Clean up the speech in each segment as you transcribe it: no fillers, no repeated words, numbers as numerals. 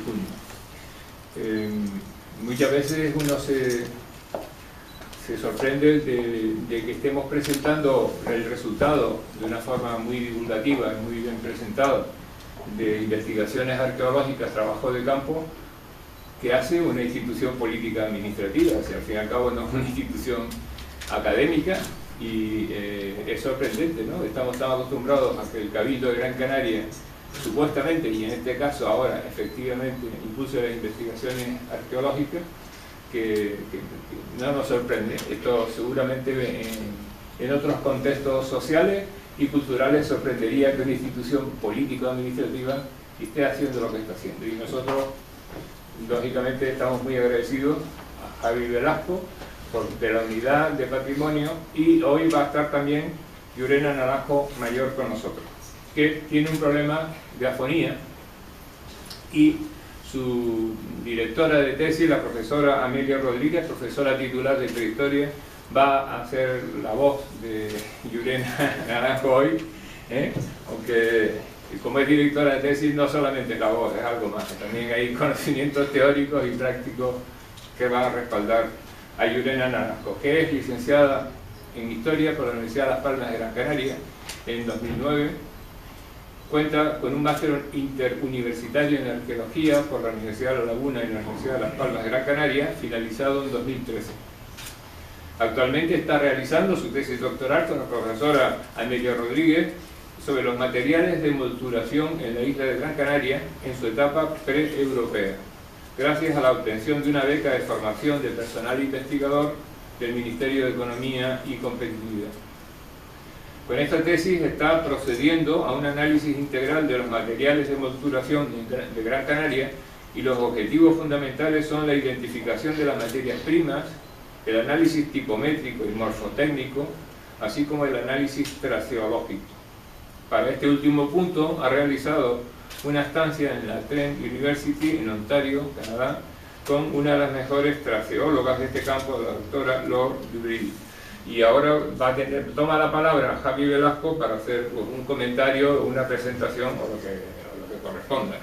junio. Muchas veces uno se sorprende de que estemos presentando el resultado de una forma muy divulgativa, muy bien presentado, de investigaciones arqueológicas, trabajo de campo, que hace una institución política administrativa. O sea, al fin y al cabo no es una institución académica, y es sorprendente, ¿no? Estamos tan acostumbrados a que el Cabildo de Gran Canaria, supuestamente, y en este caso ahora efectivamente, impulse las investigaciones arqueológicas, que no nos sorprende. Esto seguramente en otros contextos sociales y culturales sorprendería que una institución político-administrativa esté haciendo lo que está haciendo. Y nosotros, lógicamente, estamos muy agradecidos a Javi Velasco de la Unidad de Patrimonio, y hoy va a estar también Llurena Naranjo Mayor con nosotros, que tiene un problema de afonía, y su directora de tesis, la profesora Amelia Rodríguez, profesora titular de Prehistoria, va a ser la voz de Llurena Naranjo hoy, aunque como es directora de tesis no solamente la voz, es algo más, también hay conocimientos teóricos y prácticos que van a respaldar a Llurena Naranjo, que es licenciada en Historia por la Universidad de Las Palmas de Gran Canaria en 2009, cuenta con un máster interuniversitario en Arqueología por la Universidad de La Laguna y la Universidad de Las Palmas de Gran Canaria, finalizado en 2013. Actualmente está realizando su tesis doctoral con la profesora Amelia Rodríguez sobre los materiales de envolturación en la isla de Gran Canaria en su etapa pre-europea, gracias a la obtención de una beca de formación de personal investigador del Ministerio de Economía y Competitividad. Con esta tesis está procediendo a un análisis integral de los materiales de envolturación de Gran Canaria, y los objetivos fundamentales son la identificación de las materias primas, el análisis tipométrico y morfotécnico, así como el análisis traceológico. Para este último punto ha realizado una estancia en la Trent University en Ontario, Canadá, con una de las mejores traceólogas de este campo, la doctora Laure Dubril. Y ahora toma la palabra Javi Velasco para hacer un comentario, una presentación o lo que corresponda.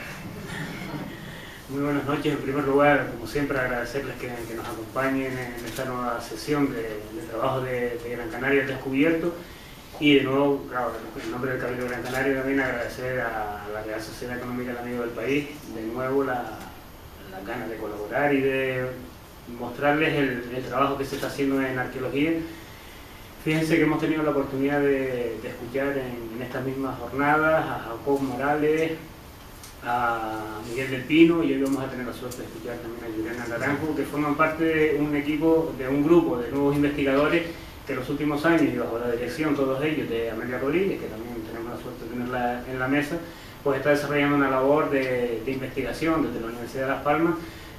Muy buenas noches. En primer lugar, como siempre, agradecerles que nos acompañen en esta nueva sesión de trabajo de Gran Canaria al Descubierto. Y de nuevo, claro, en nombre del Cabildo de Gran Canaria, también agradecer a la Real Sociedad Económica del Amigo del País de nuevo las ganas de colaborar y de mostrarles el trabajo que se está haciendo en arqueología. Fíjense que hemos tenido la oportunidad de escuchar en estas mismas jornadas a Jacob Morales, a Miguel del Pino, y hoy vamos a tener la suerte de escuchar también a Llurena Naranjo, que forman parte de un equipo, de un grupo de nuevos investigadores que en los últimos años, y bajo la dirección todos ellos de Amelia Rodríguez, que también tenemos la suerte de tenerla en la mesa, pues está desarrollando una labor de investigación desde la Universidad de Las Palmas,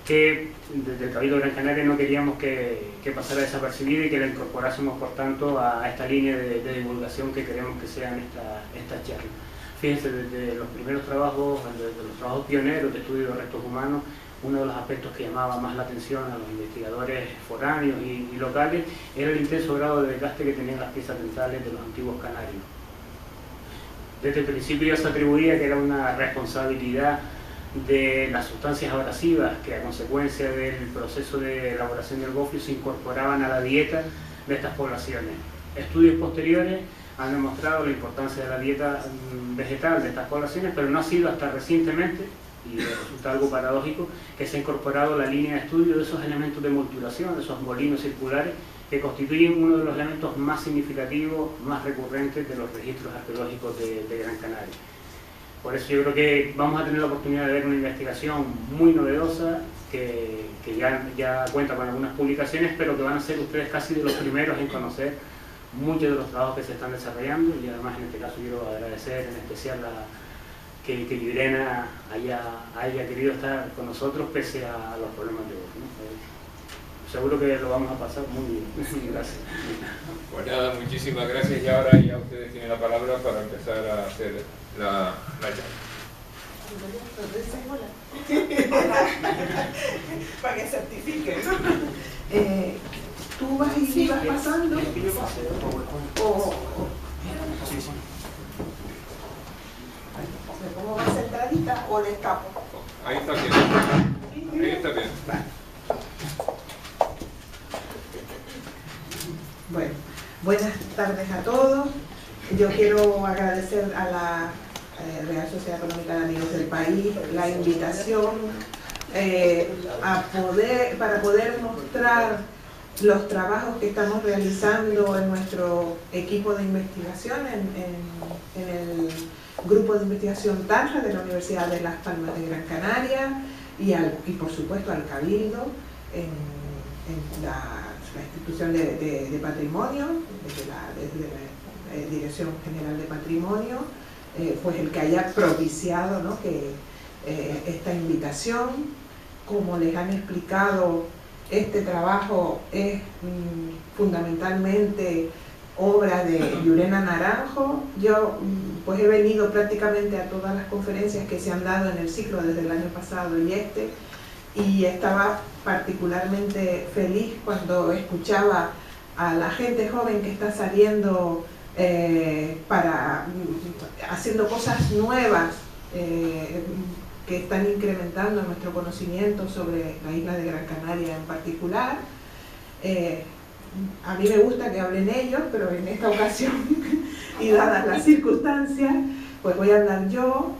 que desde el Cabildo de Gran Canaria no queríamos que pasara desapercibida, y que la incorporásemos por tanto a esta línea de divulgación que queremos que sean estas charlas. Fíjense, desde los primeros trabajos, desde los trabajos pioneros de estudio de restos humanos, uno de los aspectos que llamaba más la atención a los investigadores foráneos y locales era el intenso grado de desgaste que tenían las piezas dentales de los antiguos canarios. Desde el principio ya se atribuía que era una responsabilidad de las sustancias abrasivas que, a consecuencia del proceso de elaboración del gofio, se incorporaban a la dieta de estas poblaciones. Estudios posteriores han demostrado la importancia de la dieta vegetal de estas poblaciones, pero no ha sido hasta recientemente, y resulta algo paradójico, que se ha incorporado la línea de estudio de esos elementos de envolturación, de esos molinos circulares, que constituyen uno de los elementos más significativos, más recurrentes de los registros arqueológicos de Gran Canaria. Por eso yo creo que vamos a tener la oportunidad de ver una investigación muy novedosa, que ya cuenta con algunas publicaciones, pero que van a ser ustedes casi de los primeros en conocer muchos de los trabajos que se están desarrollando. Y además, en este caso, quiero agradecer en especial que Llurena haya querido estar con nosotros pese a los problemas de voz, ¿no? Seguro que lo vamos a pasar muy bien. Gracias. Pues nada, muchísimas gracias, y ahora ya ustedes tienen la palabra para empezar a hacer la charla. Para que certifiquen. Tú vas y vas pasando. ¿Me pongo más centradita o le escapo? Ahí está bien. está bien. Bueno, buenas tardes a todos. Yo quiero agradecer a la Real Sociedad Económica de Amigos del País la invitación para poder mostrar los trabajos que estamos realizando en nuestro equipo de investigación, en el grupo de investigación Tarja de la Universidad de Las Palmas de Gran Canaria y por supuesto al Cabildo en la institución de patrimonio, desde la Dirección General de Patrimonio, pues el que haya propiciado, ¿no?, que esta invitación. Como les han explicado, este trabajo es fundamentalmente obra de Llurena Naranjo. Yo pues he venido prácticamente a todas las conferencias que se han dado en el ciclo desde el año pasado y estaba particularmente feliz cuando escuchaba a la gente joven que está saliendo haciendo cosas nuevas que están incrementando nuestro conocimiento sobre la isla de Gran Canaria en particular. A mí me gusta que hablen ellos, pero en esta ocasión y dadas las circunstancias, pues voy a hablar yo.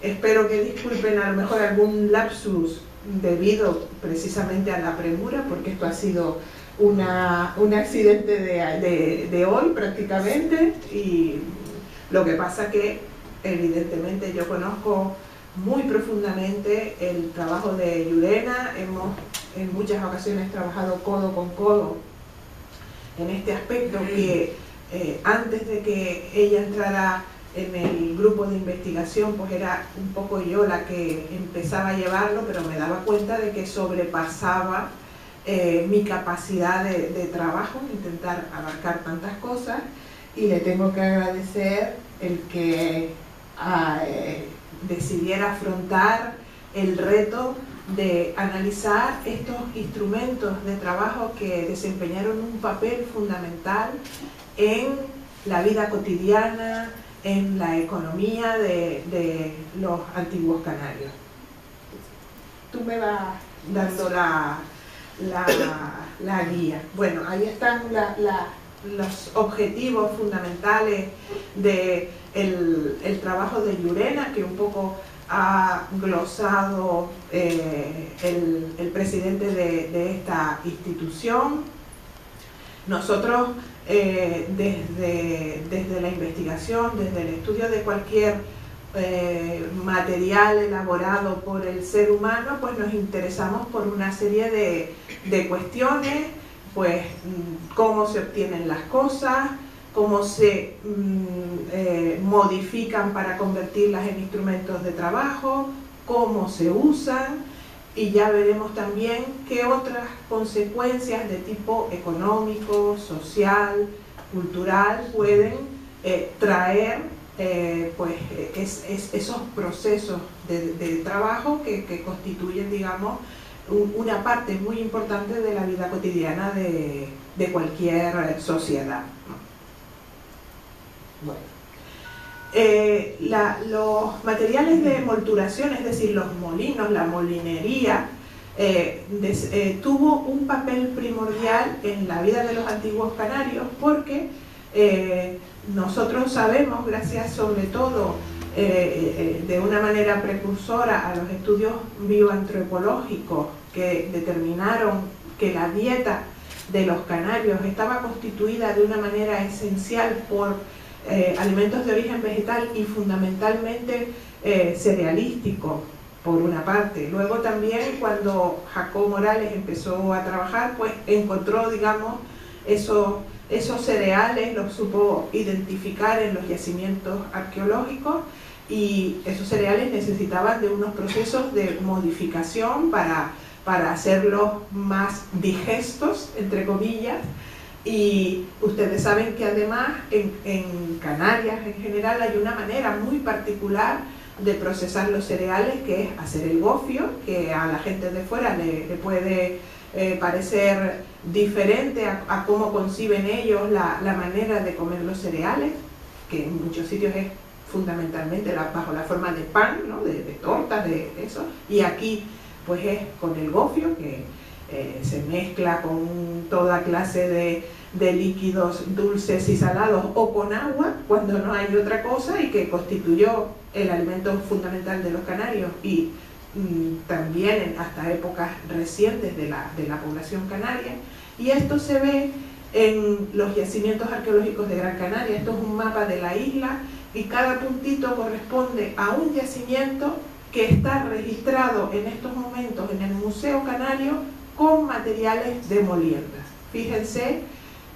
Espero que disculpen a lo mejor algún lapsus debido precisamente a la premura, porque esto ha sido un accidente de hoy prácticamente, y lo que pasa que evidentemente yo conozco muy profundamente el trabajo de Llurena. Hemos en muchas ocasiones trabajado codo con codo en este aspecto que antes de que ella entrara en el grupo de investigación, pues era un poco yo la que empezaba a llevarlo, pero me daba cuenta de que sobrepasaba mi capacidad de trabajo, intentar abarcar tantas cosas, y le tengo que agradecer el que decidiera afrontar el reto de analizar estos instrumentos de trabajo que desempeñaron un papel fundamental en la vida cotidiana, en la economía de los antiguos canarios. Tú me vas dando la guía. Bueno, ahí están los objetivos fundamentales del trabajo de Llurena, que un poco ha glosado el presidente de esta institución. Nosotros desde la investigación, desde el estudio de cualquier material elaborado por el ser humano, pues nos interesamos por una serie de cuestiones, pues cómo se obtienen las cosas, cómo se modifican para convertirlas en instrumentos de trabajo, cómo se usan, y ya veremos también qué otras consecuencias de tipo económico, social, cultural pueden traer pues esos procesos de trabajo que constituyen, digamos, una parte muy importante de la vida cotidiana de cualquier sociedad. Bueno. Los materiales de molturación, es decir, los molinos, la molinería, tuvo un papel primordial en la vida de los antiguos canarios, porque nosotros sabemos, gracias sobre todo de una manera precursora a los estudios bioantropológicos que determinaron que la dieta de los canarios estaba constituida de una manera esencial por alimentos de origen vegetal y fundamentalmente cerealístico, por una parte. Luego también, cuando Jacob Morales empezó a trabajar, pues encontró, digamos, esos cereales, los supo identificar en los yacimientos arqueológicos, y esos cereales necesitaban de unos procesos de modificación para hacerlos más digestos, entre comillas. Y ustedes saben que además en Canarias en general hay una manera muy particular de procesar los cereales, que es hacer el gofio, que a la gente de fuera le puede parecer diferente a cómo conciben ellos la manera de comer los cereales, que en muchos sitios es fundamentalmente bajo la forma de pan, ¿no?, de tortas, de eso, y aquí pues es con el gofio, que se mezcla con toda clase de líquidos dulces y salados o con agua cuando no hay otra cosa, y que constituyó el alimento fundamental de los canarios y también hasta épocas recientes de la población canaria. Y esto se ve en los yacimientos arqueológicos de Gran Canaria. Esto es un mapa de la isla y cada puntito corresponde a un yacimiento que está registrado en estos momentos en el Museo Canario con materiales de moliendas. Fíjense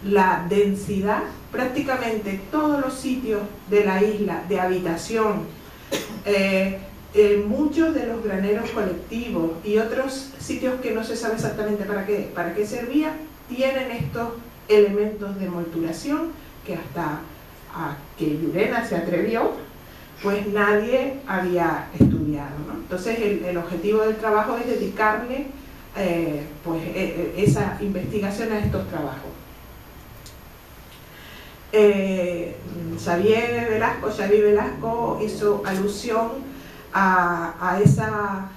la densidad, prácticamente todos los sitios de la isla de habitación, muchos de los graneros colectivos y otros sitios que no se sabe exactamente para qué servían, tienen estos elementos de molturación que hasta a que Llurena se atrevió, pues nadie había estudiado, ¿no? Entonces el objetivo del trabajo es dedicarle pues esa investigación a estos trabajos. Xavier Velasco hizo alusión a esa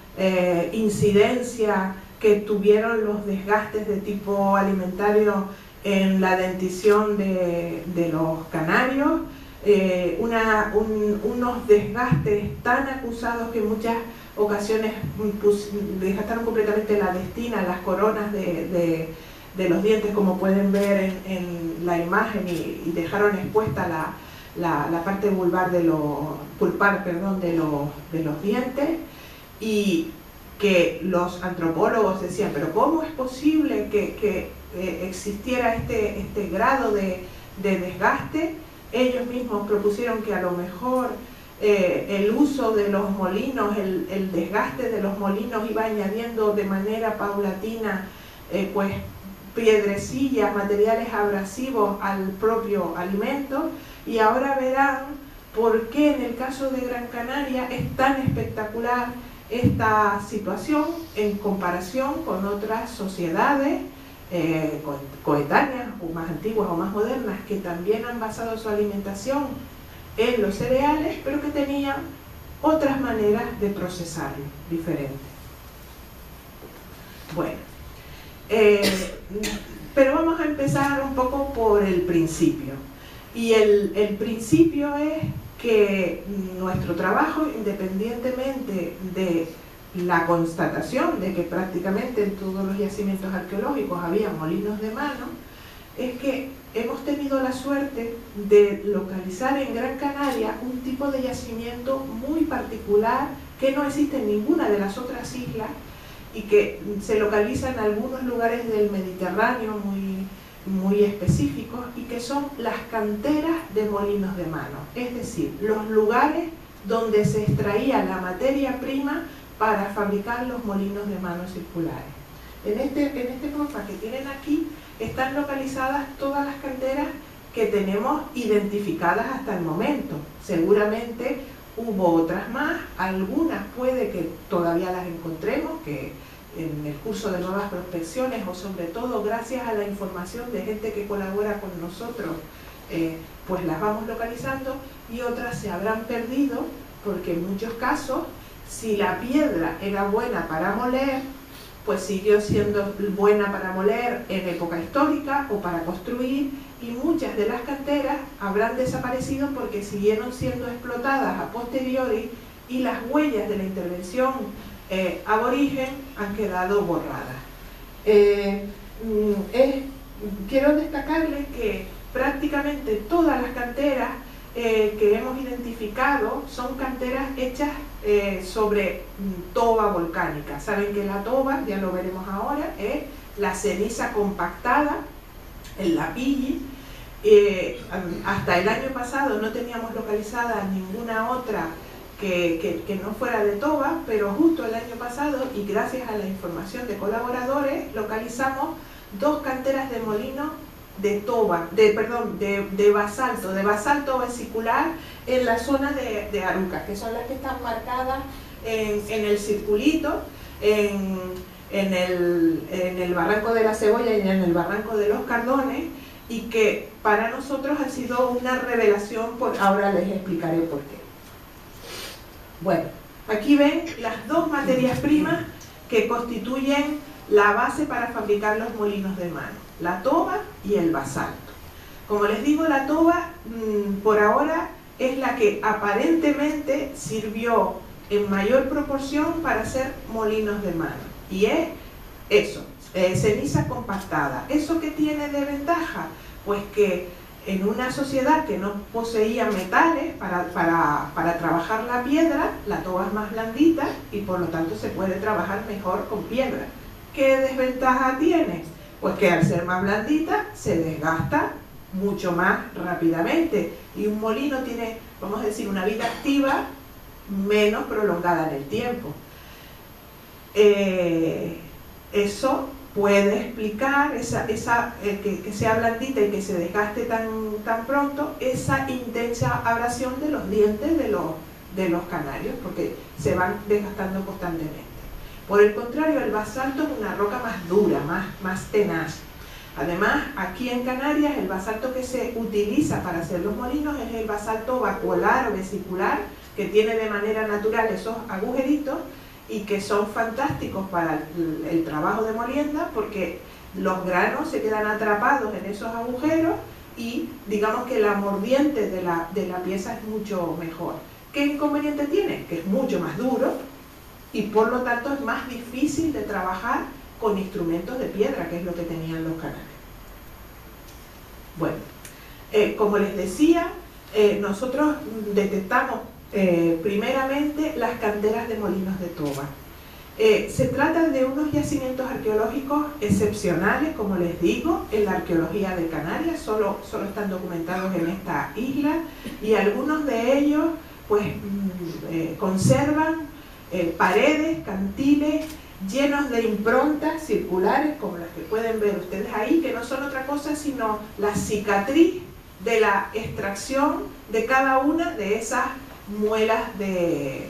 incidencia que tuvieron los desgastes de tipo alimentario en la dentición de los canarios, unos desgastes tan acusados que en muchas ocasiones desgastaron completamente la destina, las coronas de los dientes, como pueden ver en la imagen, y dejaron expuesta la parte pulpar de los dientes, y que los antropólogos decían, pero ¿cómo es posible que existiera este grado de desgaste? Ellos mismos propusieron que a lo mejor el uso de los molinos, el desgaste de los molinos iba añadiendo de manera paulatina pues piedrecillas, materiales abrasivos al propio alimento, y ahora verán por qué en el caso de Gran Canaria es tan espectacular esta situación en comparación con otras sociedades coetáneas o más antiguas o más modernas que también han basado su alimentación en los cereales, pero que tenían otras maneras de procesarlo diferentes. Bueno, pero vamos a empezar un poco por el principio, y el principio es que nuestro trabajo, independientemente de la constatación de que prácticamente en todos los yacimientos arqueológicos había molinos de mano, es que hemos tenido la suerte de localizar en Gran Canaria un tipo de yacimiento muy particular que no existe en ninguna de las otras islas y que se localiza en algunos lugares del Mediterráneo muy específicos, y que son las canteras de molinos de mano, es decir, los lugares donde se extraía la materia prima para fabricar los molinos de mano circulares. En este mapa que tienen aquí están localizadas todas las canteras que tenemos identificadas hasta el momento. Seguramente hubo otras más, algunas puede que todavía las encontremos, que en el curso de nuevas prospecciones, o sobre todo gracias a la información de gente que colabora con nosotros, pues las vamos localizando, y otras se habrán perdido porque en muchos casos, si la piedra era buena para moler, pues siguió siendo buena para moler en época histórica o para construir, y muchas de las canteras habrán desaparecido porque siguieron siendo explotadas a posteriori y las huellas de la intervención aborigen han quedado borradas. Quiero destacarles que prácticamente todas las canteras que hemos identificado son canteras hechas sobre toba volcánica. Saben que la toba, ya lo veremos ahora, es la ceniza compactada, el lapilli. Hasta el año pasado no teníamos localizada ninguna otra que no fuera de toba, pero justo el año pasado, y gracias a la información de colaboradores, localizamos dos canteras de molino de toba, de basalto vesicular en la zona de Arucas, que son las que están marcadas en el circulito, en el barranco de la Cebolla y en el barranco de los Cardones, y que para nosotros ha sido una revelación, ahora les explicaré por qué. Bueno, aquí ven las dos materias primas que constituyen la base para fabricar los molinos de mano, la toba y el basalto. Como les digo, la toba por ahora es la que aparentemente sirvió en mayor proporción para hacer molinos de mano, y es eso, ceniza compactada. ¿Eso qué tiene de ventaja? Pues que en una sociedad que no poseía metales para trabajar la piedra, la toba es más blandita y por lo tanto se puede trabajar mejor con piedra. ¿Qué desventaja tiene? Pues que al ser más blandita se desgasta mucho más rápidamente y un molino tiene, vamos a decir, una vida activa menos prolongada en el tiempo. Eso puede explicar que sea blandita y que se desgaste tan pronto, esa intensa abrasión de los dientes de los canarios, porque se van desgastando constantemente. Por el contrario, el basalto es una roca más dura, más tenaz. Además, aquí en Canarias, el basalto que se utiliza para hacer los molinos es el basalto vacuolar o vesicular, que tiene de manera natural esos agujeritos y que son fantásticos para el trabajo de molienda, porque los granos se quedan atrapados en esos agujeros y digamos que la mordiente de la pieza es mucho mejor. ¿Qué inconveniente tiene? Que es mucho más duro y por lo tanto es más difícil de trabajar con instrumentos de piedra, que es lo que tenían los canarios. Bueno, como les decía, nosotros detectamos primeramente las canteras de molinos de toba. Se trata de unos yacimientos arqueológicos excepcionales, como les digo, en la arqueología de Canarias, solo están documentados en esta isla, y algunos de ellos pues conservan paredes, cantiles llenos de improntas circulares, como las que pueden ver ustedes ahí, que no son otra cosa sino la cicatriz de la extracción de cada una de esas muelas de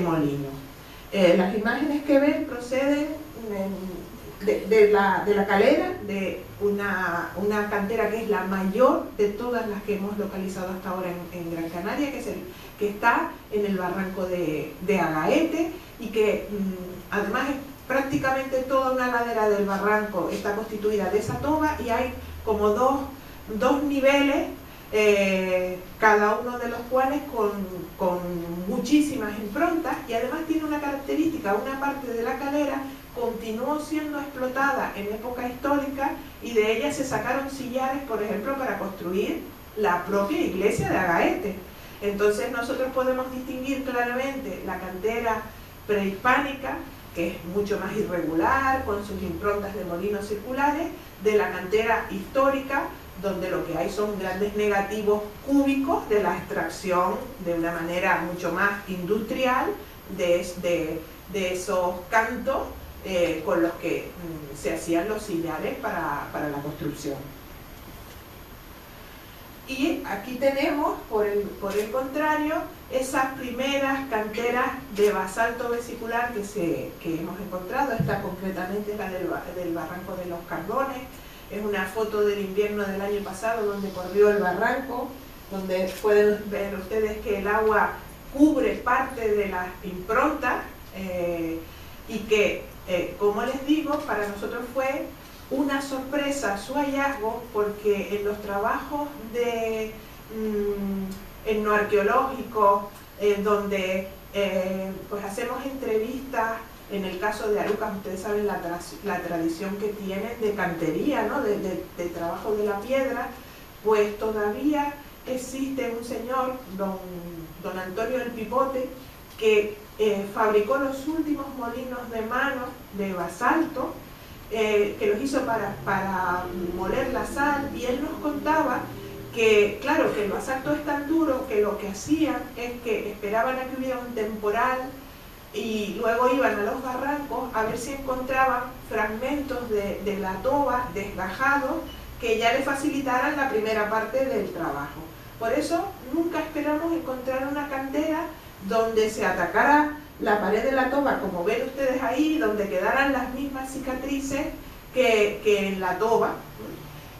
molino. Las imágenes que ven proceden de la calera de una cantera que es la mayor de todas las que hemos localizado hasta ahora en Gran Canaria, que está en el barranco de Agaete, y que además es prácticamente toda una ladera del barranco está constituida de esa toba, y hay como dos niveles, cada uno de los cuales con muchísimas improntas, y además tiene una característica: una parte de la calera continuó siendo explotada en época histórica y de ella se sacaron sillares, por ejemplo, para construir la propia iglesia de Agaete. Entonces nosotros podemos distinguir claramente la cantera prehispánica, que es mucho más irregular, con sus improntas de molinos circulares, de la cantera histórica, donde lo que hay son grandes negativos cúbicos de la extracción de una manera mucho más industrial de esos cantos con los que se hacían los sillares para la construcción. Y aquí tenemos, por el contrario, esas primeras canteras de basalto vesicular que hemos encontrado. Esta concretamente es la del barranco de los Cardones. Es una foto del invierno del año pasado donde corrió el barranco, donde pueden ver ustedes que el agua cubre parte de las improntas y que, como les digo, para nosotros fue una sorpresa su hallazgo, porque en los trabajos etnoarqueológicos, donde pues hacemos entrevistas, en el caso de Arucas, ustedes saben la tradición que tienen de cantería, ¿no? de trabajo de la piedra, pues todavía existe un señor, don Antonio del Pipote, que fabricó los últimos molinos de mano de basalto, que los hizo para moler la sal, y él nos contaba que, claro, que el basalto es tan duro que lo que hacían es que esperaban a que hubiera un temporal y luego iban a los barrancos a ver si encontraban fragmentos de la toba desgajados que ya le facilitaran la primera parte del trabajo. Por eso nunca esperamos encontrar una cantera donde se atacara la pared de la toba, como ven ustedes ahí, donde quedaran las mismas cicatrices que en la toba,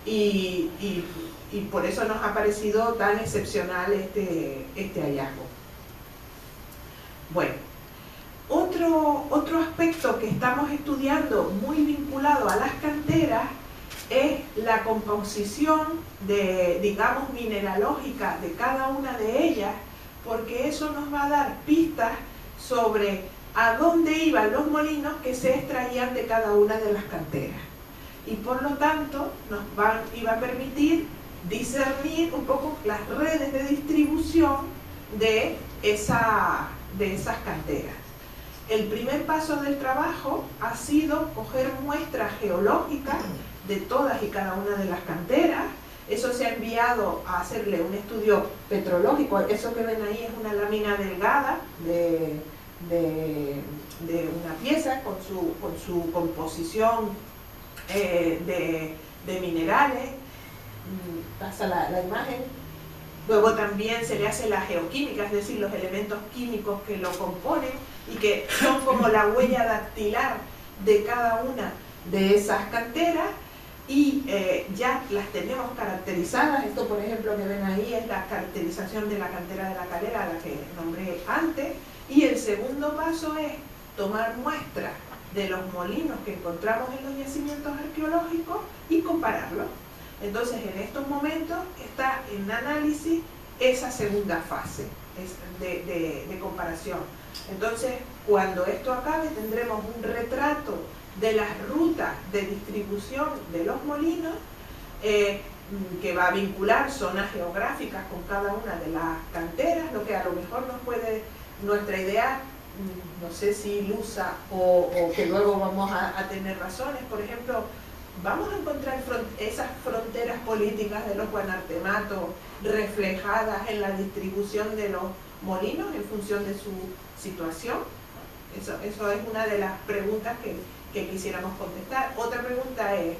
y por eso nos ha parecido tan excepcional este hallazgo. Bueno, otro aspecto que estamos estudiando muy vinculado a las canteras es la composición digamos, mineralógica de cada una de ellas, porque eso nos va a dar pistas sobre a dónde iban los molinos que se extraían de cada una de las canteras. Y por lo tanto iba a permitir discernir un poco las redes de distribución de esas canteras. El primer paso del trabajo ha sido coger muestras geológicas de todas y cada una de las canteras. Eso se ha enviado a hacerle un estudio petrológico. Eso que ven ahí es una lámina delgada de una pieza con su composición de minerales. Pasa la imagen. Luego también se le hace la geoquímica, es decir, los elementos químicos que lo componen y que son como la huella dactilar de cada una de esas canteras, y ya las tenemos caracterizadas. Esto, por ejemplo, que ven ahí es la caracterización de la cantera de La Calera, la que nombré antes. Y el segundo paso es tomar muestras de los molinos que encontramos en los yacimientos arqueológicos y compararlos. Entonces, en estos momentos está en análisis esa segunda fase de comparación. Entonces, cuando esto acabe, tendremos un retrato de las rutas de distribución de los molinos, que va a vincular zonas geográficas con cada una de las canteras, lo que a lo mejor nos puede, nuestra idea, no sé si ilusa o que luego vamos a tener razones. Por ejemplo, vamos a encontrar esas fronteras políticas de los guanartematos reflejadas en la distribución de los molinos en función de su situación. Eso es una de las preguntas que quisiéramos contestar. Otra pregunta es,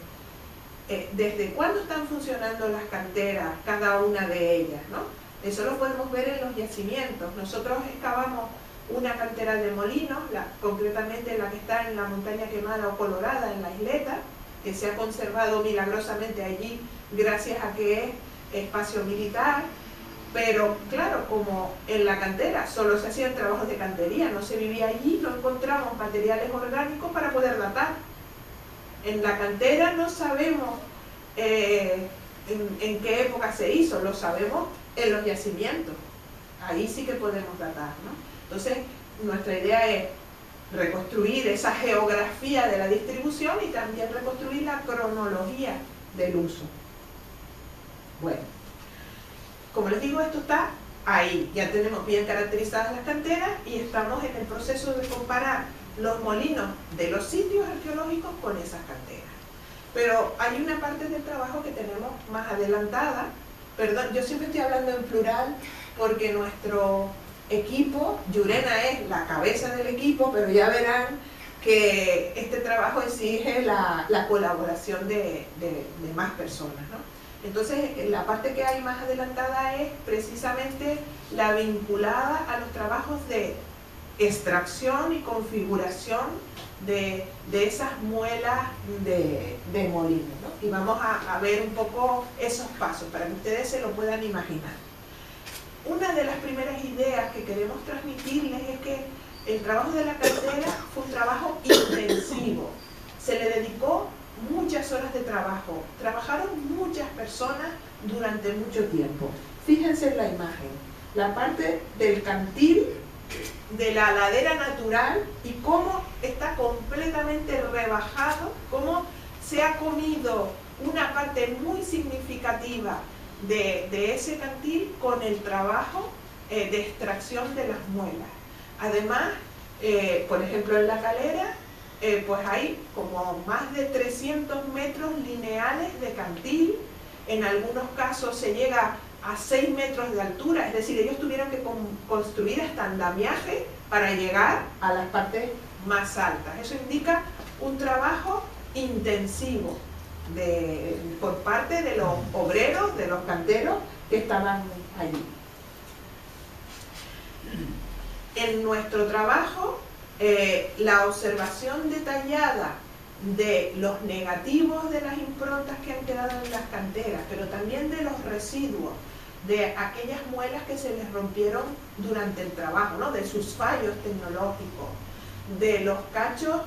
¿desde cuándo están funcionando las canteras, cada una de ellas, ¿no? Eso lo podemos ver en los yacimientos. Nosotros excavamos una cantera de molinos, concretamente la que está en la montaña quemada o colorada, en la isleta, que se ha conservado milagrosamente allí gracias a que es espacio militar. Pero claro, como en la cantera solo se hacían trabajos de cantería, no se vivía allí, no encontramos materiales orgánicos para poder datar. En la cantera no sabemos en qué época se hizo, lo sabemos en los yacimientos. Ahí sí que podemos datar, ¿no? Entonces, nuestra idea es reconstruir esa geografía de la distribución y también reconstruir la cronología del uso. Bueno, como les digo, esto está ahí. Ya tenemos bien caracterizadas las canteras y estamos en el proceso de comparar los molinos de los sitios arqueológicos con esas canteras. Pero hay una parte del trabajo que tenemos más adelantada. Perdón, yo siempre estoy hablando en plural porque nuestro equipo, Llurena es la cabeza del equipo, pero ya verán que este trabajo exige la colaboración de más personas, ¿no? Entonces, la parte que hay más adelantada es precisamente la vinculada a los trabajos de extracción y configuración de esas muelas de molino, ¿no? Y vamos a ver un poco esos pasos para que ustedes se lo puedan imaginar. Una de las primeras ideas que queremos transmitirles es que el trabajo de la cantera fue un trabajo intensivo. Se le dedicó muchas horas de trabajo. Trabajaron muchas personas durante mucho tiempo. Fíjense en la imagen. La parte del cantil, de la ladera natural, y cómo está completamente rebajado, cómo se ha comido una parte muy significativa de ese cantil con el trabajo de extracción de las muelas. Además, por ejemplo, en La Calera, pues hay como más de 300 metros lineales de cantil. En algunos casos se llega a 6 metros de altura, es decir, ellos tuvieron que construir hasta andamiaje para llegar a las partes más altas. Eso indica un trabajo intensivo por parte de los obreros, de los canteros que estaban allí. En nuestro trabajo, la observación detallada de los negativos de las improntas que han quedado en las canteras, pero también de los residuos, de aquellas muelas que se les rompieron durante el trabajo, ¿no? De sus fallos tecnológicos, de los cachos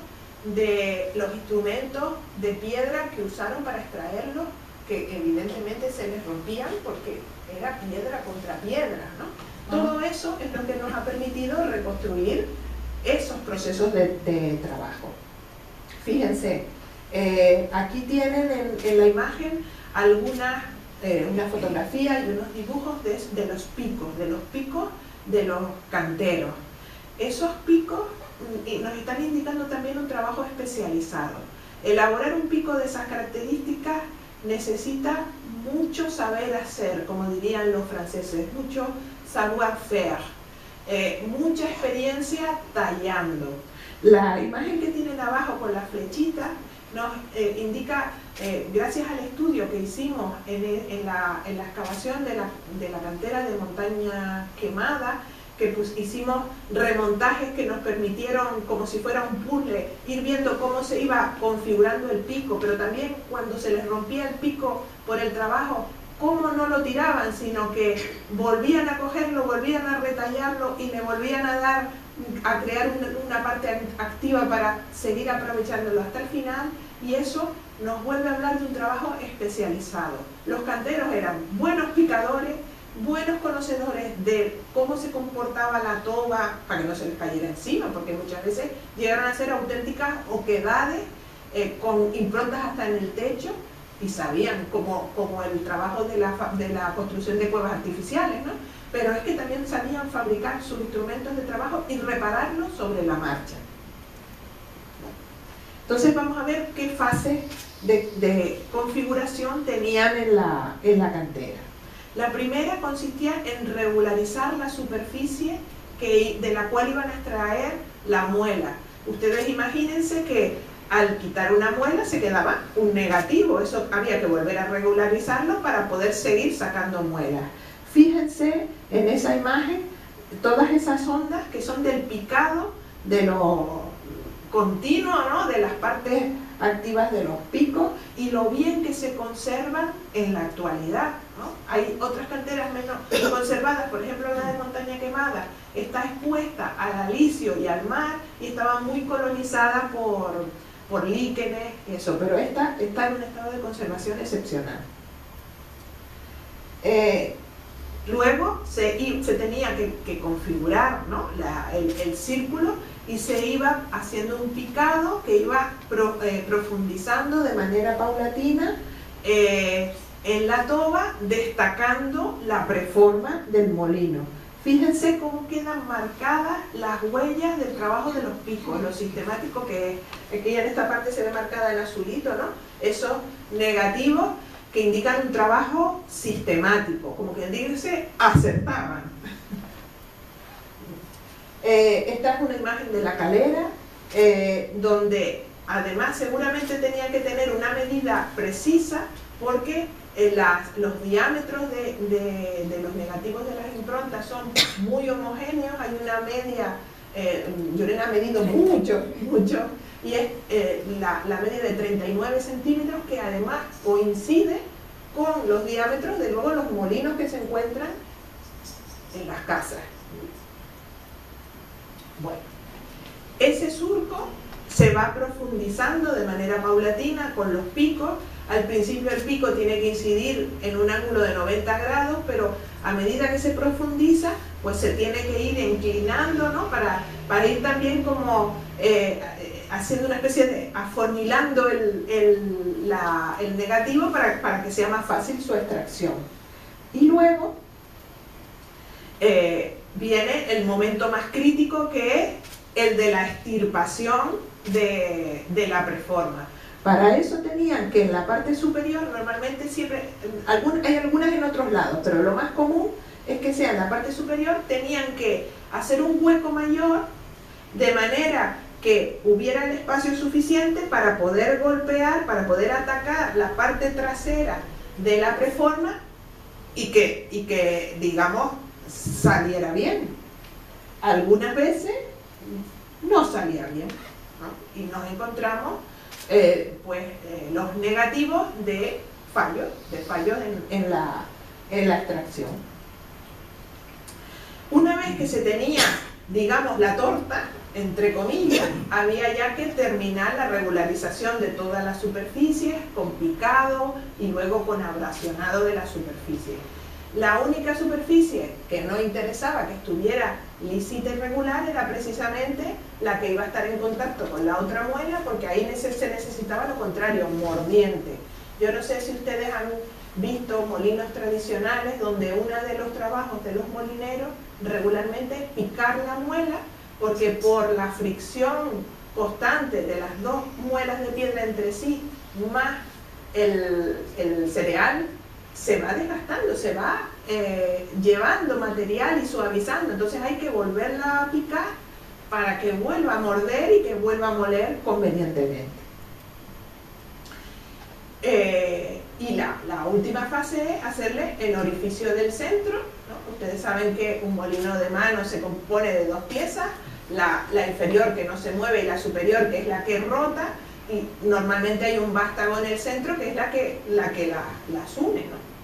de los instrumentos de piedra que usaron para extraerlos, que evidentemente se les rompían porque era piedra contra piedra, ¿no? Todo eso es lo que nos ha permitido reconstruir esos procesos de trabajo. Fíjense, aquí tienen en la imagen una fotografía y unos dibujos de los picos de los canteros. Esos picos nos están indicando también un trabajo especializado. Elaborar un pico de esas características necesita mucho saber hacer, como dirían los franceses, mucho savoir-faire, mucha experiencia tallando. La imagen que tienen abajo con la flechita nos indica, gracias al estudio que hicimos en la excavación de la cantera de Montaña Quemada, que pues hicimos remontajes que nos permitieron, como si fuera un puzzle, ir viendo cómo se iba configurando el pico, pero también cuando se les rompía el pico por el trabajo, cómo no lo tiraban, sino que volvían a cogerlo, volvían a retallarlo y le volvían a crear una parte activa para seguir aprovechándolo hasta el final, y eso nos vuelve a hablar de un trabajo especializado. Los canteros eran buenos picadores, buenos conocedores de cómo se comportaba la toba para que no se les cayera encima, porque muchas veces llegaron a ser auténticas oquedades con improntas hasta en el techo, y sabían como el trabajo de la construcción de cuevas artificiales, ¿no? Pero es que también sabían fabricar sus instrumentos de trabajo y repararlos sobre la marcha. Entonces vamos a ver qué fase de configuración tenían en la cantera. La primera consistía en regularizar la superficie de la cual iban a extraer la muela. Ustedes imagínense que al quitar una muela se quedaba un negativo, eso había que volver a regularizarlo para poder seguir sacando muelas. Fíjense en esa imagen todas esas ondas que son del picado, de lo continuo, ¿no?, de las partes activas de los picos, y lo bien que se conservan en la actualidad, ¿no? Hay otras canteras menos conservadas, por ejemplo la de Montaña Quemada está expuesta al alicio y al mar y estaba muy colonizada por líquenes, eso, pero esta está en un estado de conservación excepcional. Luego se tenía que configurar, ¿no?, el círculo, y se iba haciendo un picado que iba profundizando de manera paulatina en la toba, destacando la preforma del molino. Fíjense cómo quedan marcadas las huellas del trabajo de los picos, lo sistemático que es. Aquí en esta parte se ve marcada en azulito, ¿no?, esos negativos que indican un trabajo sistemático, como que dice, acertaban. Esta es una imagen de la calera, donde además seguramente tenía que tener una medida precisa, porque los diámetros de los negativos de las improntas son muy homogéneos, hay una media, Llorena ha medido mucho, y es la media de 39 centímetros, que además coincide con los diámetros de luego los molinos que se encuentran en las casas. Bueno, ese surco se va profundizando de manera paulatina con los picos. Al principio el pico tiene que incidir en un ángulo de 90 grados, pero a medida que se profundiza, pues se tiene que ir inclinando, ¿no?, para ir también como haciendo una especie de afornilando el negativo para que sea más fácil su extracción. Y luego viene el momento más crítico, que es el de la extirpación de la preforma. Para eso tenían que en la parte superior, normalmente siempre, hay algunas en otros lados, pero lo más común es que sea en la parte superior, tenían que hacer un hueco mayor de manera que hubiera el espacio suficiente para poder golpear, para poder atacar la parte trasera de la preforma y que digamos, saliera bien. Algunas veces no salía bien, ¿no? Y nos encontramos los negativos de fallos en la extracción. Una vez que se tenía, digamos, la torta, entre comillas, había ya que terminar la regularización de todas las superficies con picado y luego con abrasionado de la superficie. La única superficie que no interesaba que estuviera lísita y regular era precisamente la que iba a estar en contacto con la otra muela, porque ahí se necesitaba lo contrario, mordiente. Yo no sé si ustedes han visto molinos tradicionales donde uno de los trabajos de los molineros regularmente es picar la muela, porque por la fricción constante de las dos muelas de piedra entre sí, más el cereal, se va desgastando, se va llevando material y suavizando. Entonces hay que volverla a picar para que vuelva a morder y que vuelva a moler convenientemente. Y la última fase es hacerle el orificio del centro, ¿no? Ustedes saben que un molino de mano se compone de dos piezas, la inferior que no se mueve y la superior que es la que rota, y normalmente hay un vástago en el centro que es la que las une, ¿no?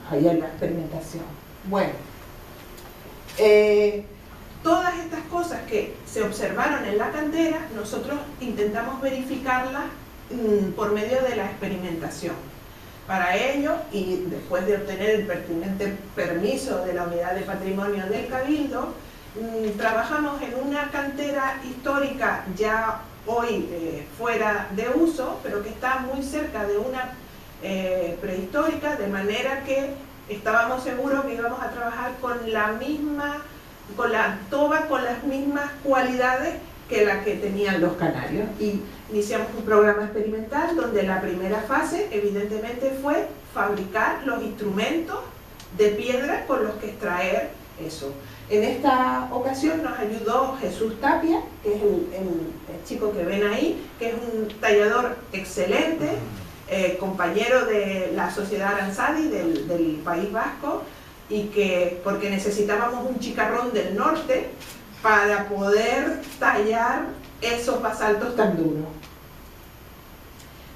Ahí hay la experimentación. Bueno, todas estas cosas que se observaron en la cantera, nosotros intentamos verificarlas por medio de la experimentación. Para ello, y después de obtener el pertinente permiso de la Unidad de Patrimonio del Cabildo, trabajamos en una cantera histórica ya hoy fuera de uso, pero que está muy cerca de una prehistórica, de manera que estábamos seguros que íbamos a trabajar con la toba con las mismas cualidades que la que tenían los canarios. Y iniciamos un programa experimental donde la primera fase evidentemente fue fabricar los instrumentos de piedra con los que extraer eso. En esta ocasión nos ayudó Jesús Tapia, que es el chico que ven ahí, que es un tallador excelente, compañero de la Sociedad Aranzadi del País Vasco, y que porque necesitábamos un chicarrón del norte para poder tallar esos basaltos tan duros.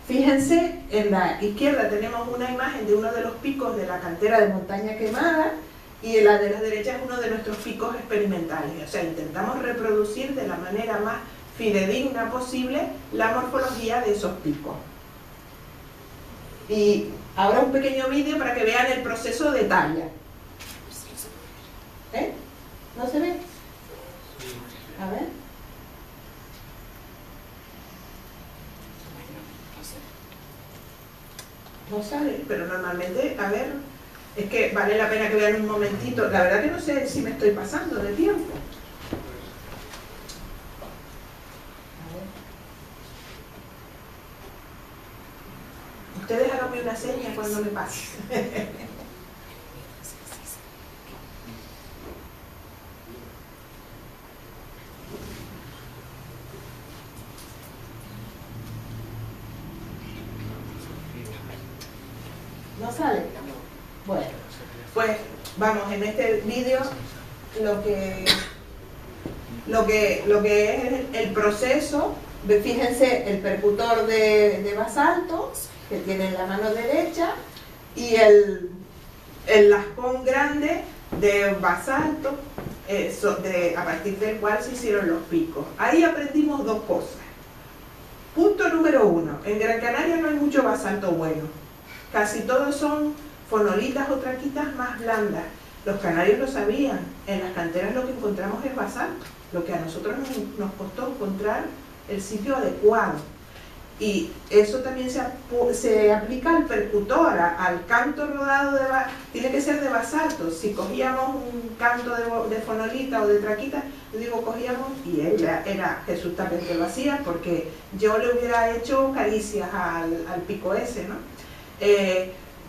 Fíjense, en la izquierda tenemos una imagen de uno de los picos de la cantera de Montaña Quemada, y en la de la derecha es uno de nuestros picos experimentales. O sea, intentamos reproducir de la manera más fidedigna posible la morfología de esos picos. Y ahora un pequeño vídeo para que vean el proceso de talla. ¿No se ve? A ver. No sale, pero normalmente, a ver, es que vale la pena que vean un momentito. La verdad que no sé si me estoy pasando de tiempo. Ustedes háganme una seña cuando me pase. ¿No sale? Bueno, pues vamos, en este vídeo lo que es el proceso, fíjense el percutor de basalto que tiene en la mano derecha y el lascón grande de basalto a partir del cual se hicieron los picos. Ahí aprendimos dos cosas. Punto número 1, en Gran Canaria no hay mucho basalto bueno. Casi todos son fonolitas o traquitas más blandas. Los canarios lo sabían, en las canteras lo que encontramos es basalto, lo que a nosotros nos costó encontrar el sitio adecuado. Y eso también se aplica al percutor, al canto rodado, tiene que ser de basalto. Si cogíamos un canto de fonolita o de traquita, yo digo cogíamos, y era Jesús también que lo hacía, porque yo le hubiera hecho caricias al pico ese, ¿no?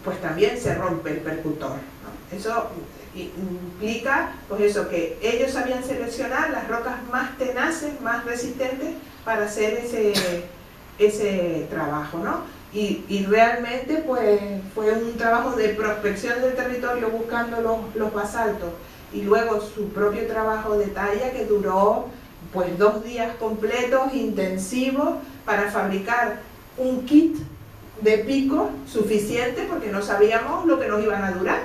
Pues también se rompe el percutor, ¿no? Eso implica, pues eso, que ellos sabían seleccionar las rocas más tenaces, más resistentes para hacer ese trabajo, ¿no? Y realmente pues fue un trabajo de prospección del territorio buscando los basaltos, y luego su propio trabajo de talla que duró pues 2 días completos, intensivos, para fabricar un kit de de pico suficiente, porque no sabíamos lo que nos iban a durar.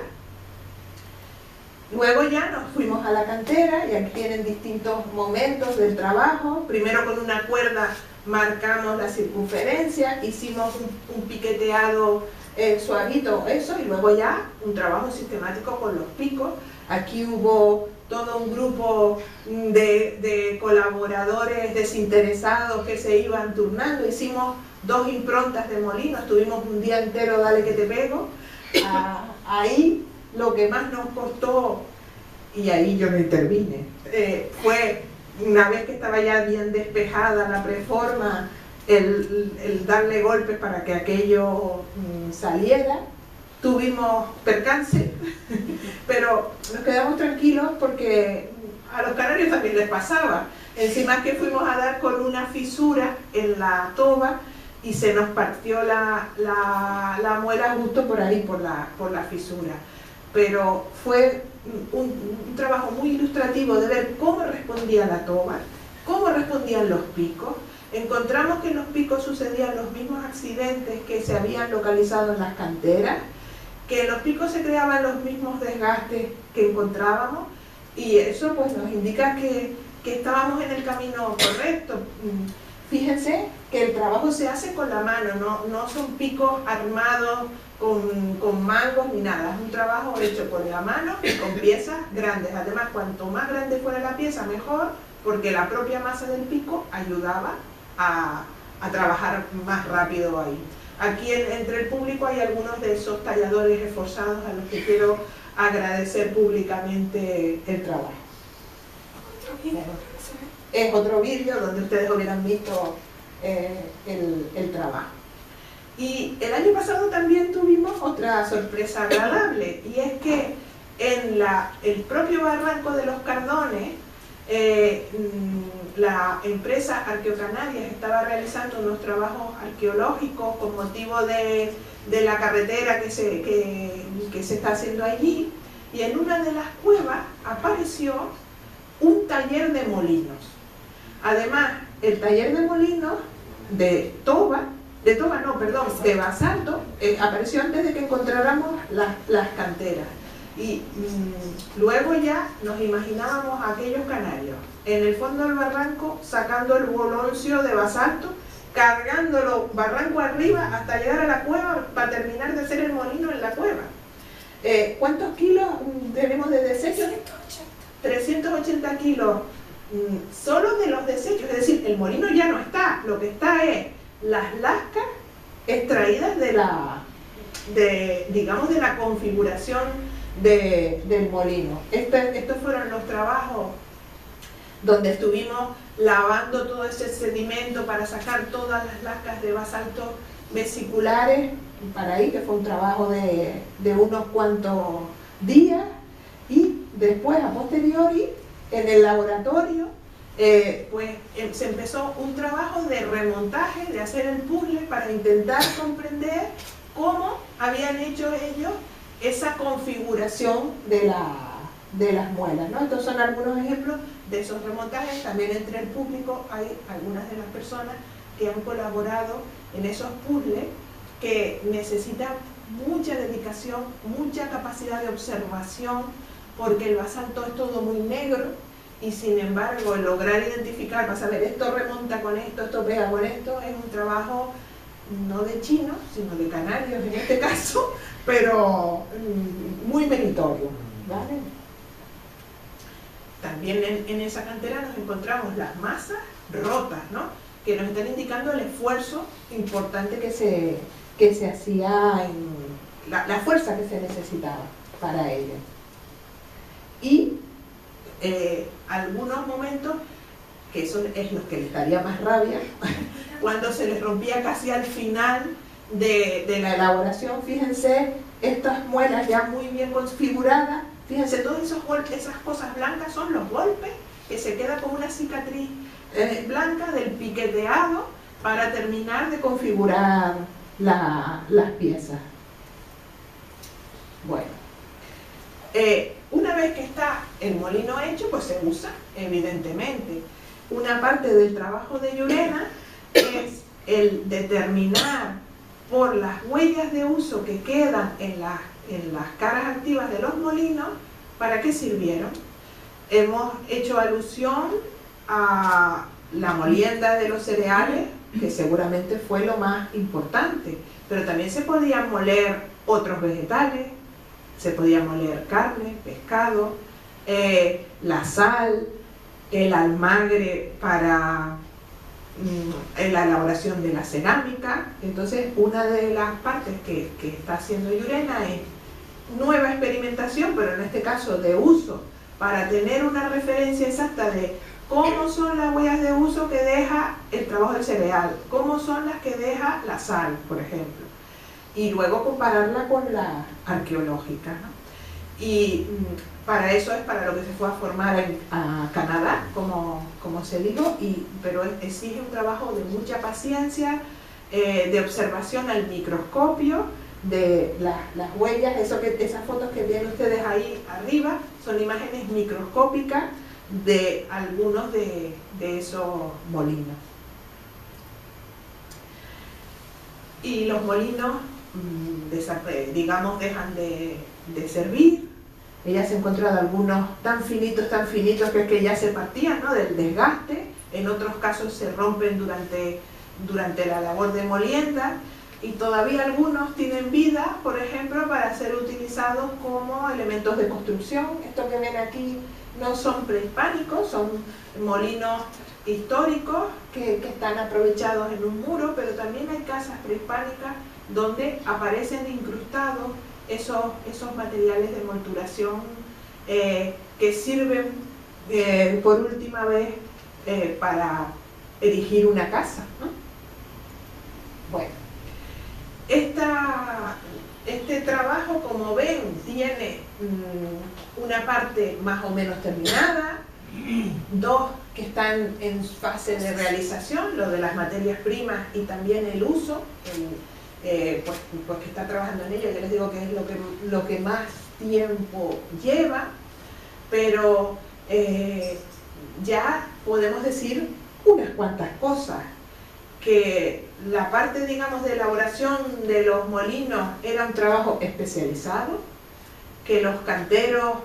Luego ya nos fuimos a la cantera y aquí tienen distintos momentos del trabajo. Primero con una cuerda marcamos la circunferencia, hicimos un piqueteado suavito, eso, y luego ya un trabajo sistemático con los picos. Aquí hubo todo un grupo de colaboradores desinteresados que se iban turnando. Hicimos 2 improntas de molino, estuvimos un día entero, dale que te pego. Ahí lo que más nos costó, y ahí yo no intervine, fue una vez que estaba ya bien despejada la preforma, el darle golpes para que aquello saliera. Tuvimos percance, pero nos quedamos tranquilos porque a los canarios también les pasaba. Encima que fuimos a dar con una fisura en la toba y se nos partió la muela justo por ahí, por la fisura. Pero fue un trabajo muy ilustrativo de ver cómo respondía la toba, cómo respondían los picos. Encontramos que en los picos sucedían los mismos accidentes que se habían localizado en las canteras, que en los picos se creaban los mismos desgastes que encontrábamos, y eso pues nos indica que estábamos en el camino correcto. Fíjense que el trabajo se hace con la mano, no son picos armados con mangos ni nada, es un trabajo hecho con la mano y con piezas grandes. Además, cuanto más grande fuera la pieza, mejor, porque la propia masa del pico ayudaba a trabajar más rápido ahí. Aquí entre el público hay algunos de esos talladores esforzados a los que quiero agradecer públicamente el trabajo. Es otro vídeo donde ustedes hubieran visto el trabajo. Y el año pasado también tuvimos otra sorpresa agradable, y es que en el propio barranco de los Cardones, la empresa Arqueocanarias estaba realizando unos trabajos arqueológicos con motivo de la carretera que se está haciendo allí, y en una de las cuevas apareció un taller de molinos. Además, el taller de molinos de basalto, apareció antes de que encontráramos las canteras. Y luego ya nos imaginábamos a aquellos canarios en el fondo del barranco sacando el boloncio de basalto, cargándolo barranco arriba hasta llegar a la cueva para terminar de hacer el molino en la cueva. ¿Cuántos kilos tenemos de desechos? 380 kilos solo de los desechos, es decir, el molino ya no está, lo que está es las lascas extraídas de la configuración del molino. Estos fueron los trabajos donde estuvimos lavando todo ese sedimento para sacar todas las lascas de basalto vesiculares para ahí, que fue un trabajo de unos cuantos días, y después a posteriori en el laboratorio se empezó un trabajo de remontaje, de hacer el puzzle para intentar comprender cómo habían hecho ellos esa configuración de las muelas, ¿no? Estos son algunos ejemplos de esos remontajes. También entre el público hay algunas de las personas que han colaborado en esos puzzles que necesitan mucha dedicación, mucha capacidad de observación, porque el basalto es todo muy negro, y sin embargo el lograr identificar, para saber esto remonta con esto, esto pega con esto, es un trabajo no de chinos, sino de canarios en este caso, pero muy meritorio, ¿vale? También en esa cantera nos encontramos las masas rotas, ¿no? Que nos están indicando el esfuerzo importante que se hacía, la fuerza que se necesitaba para ello. Y algunos momentos, que eso es lo que les daría más rabia, cuando se les rompía casi al final de la elaboración. Fíjense, estas muelas ya muy bien configuradas, fíjense, todos esos golpes, esas cosas blancas son los golpes, que se queda como una cicatriz blanca del piqueteado para terminar de configurar las piezas. Bueno, una vez que está el molino hecho, pues se usa, evidentemente. Una parte del trabajo de Llurena es el determinar por las huellas de uso que quedan en las caras activas de los molinos ¿Para qué sirvieron? Hemos hecho alusión a la molienda de los cereales, que seguramente fue lo más importante, pero también se podían moler otros vegetales, se podía moler carne, pescado, la sal, el almagre para la elaboración de la cerámica. Entonces, una de las partes que está haciendo Llurena es nueva experimentación, pero en este caso de uso, para tener una referencia exacta de cómo son las huellas de uso que deja el trabajo del cereal, cómo son las que deja la sal, por ejemplo, y luego compararla con la arqueológica, ¿no? Y para eso es para lo que se fue a formar a Canadá, como se dijo, pero exige un trabajo de mucha paciencia, de observación al microscopio, de las huellas. Esas fotos que ven ustedes ahí arriba son imágenes microscópicas de algunos de esos molinos. Y los molinos, digamos, dejan de servir. Ella se ha encontrado algunos tan finitos que ya se partían, ¿no?, del desgaste. En otros casos se rompen durante la labor de molienda, y todavía algunos tienen vida, por ejemplo, para ser utilizados como elementos de construcción. Esto que ven aquí no son prehispánicos, son molinos históricos que están aprovechados en un muro, pero también hay casas prehispánicas donde aparecen incrustados esos materiales de molturación que sirven por última vez para erigir una casa, ¿no? Bueno, este trabajo, como ven, tiene una parte más o menos terminada, dos que están en fase de realización, lo de las materias primas y también el uso, pues que está trabajando en ello. Yo les digo que es lo que más tiempo lleva, pero ya podemos decir unas cuantas cosas. Que la parte, digamos, de elaboración de los molinos era un trabajo especializado, que los canteros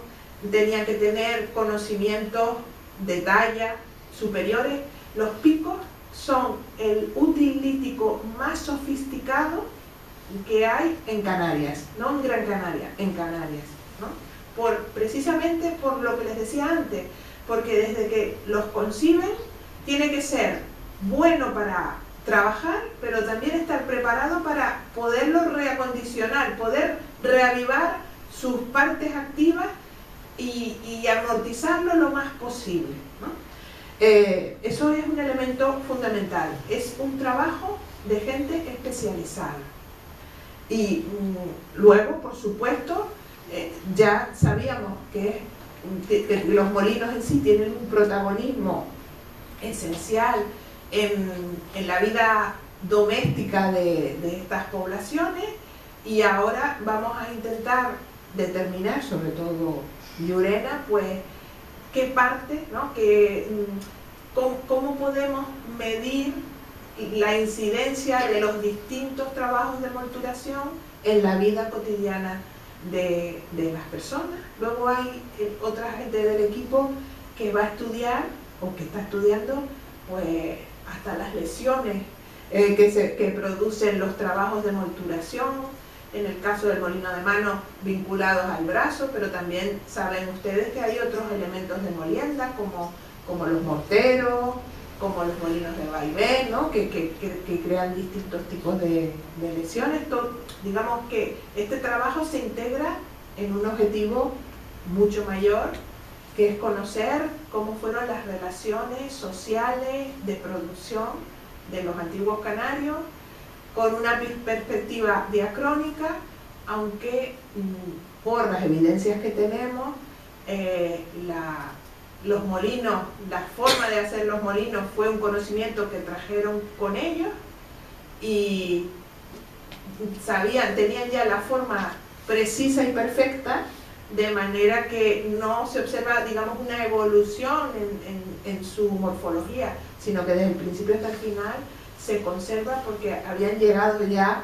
tenían que tener conocimientos de talla superiores. Los picos son el útil lítico más sofisticado que hay en Canarias, no en Gran Canaria, en Canarias, ¿no? Precisamente por lo que les decía antes, porque desde que los conciben tiene que ser bueno para trabajar, pero también estar preparado para poderlo reacondicionar, poder reavivar sus partes activas y amortizarlo lo más posible, ¿no? Eso es un elemento fundamental, es un trabajo de gente especializada. Y luego, por supuesto, ya sabíamos que los molinos en sí tienen un protagonismo esencial en la vida doméstica de estas poblaciones, y ahora vamos a intentar determinar, sobre todo Llurena, pues qué parte, ¿no?, cómo podemos medir la incidencia de los distintos trabajos de molturación en la vida cotidiana de las personas. Luego hay otra gente del equipo que va a estudiar, o que está estudiando, pues hasta las lesiones que producen los trabajos de molturación, en el caso del molino de mano vinculados al brazo, pero también saben ustedes que hay otros elementos de molienda como los morteros, como los molinos de vaivén, ¿no?, que crean distintos tipos de lesiones. Digamos que este trabajo se integra en un objetivo mucho mayor, que es conocer cómo fueron las relaciones sociales de producción de los antiguos canarios, con una perspectiva diacrónica, aunque por las evidencias que tenemos, los molinos, la forma de hacer los molinos fue un conocimiento que trajeron con ellos, y tenían ya la forma precisa y perfecta, de manera que no se observa, digamos, una evolución en su morfología, sino que desde el principio hasta el final se conserva, porque habían llegado ya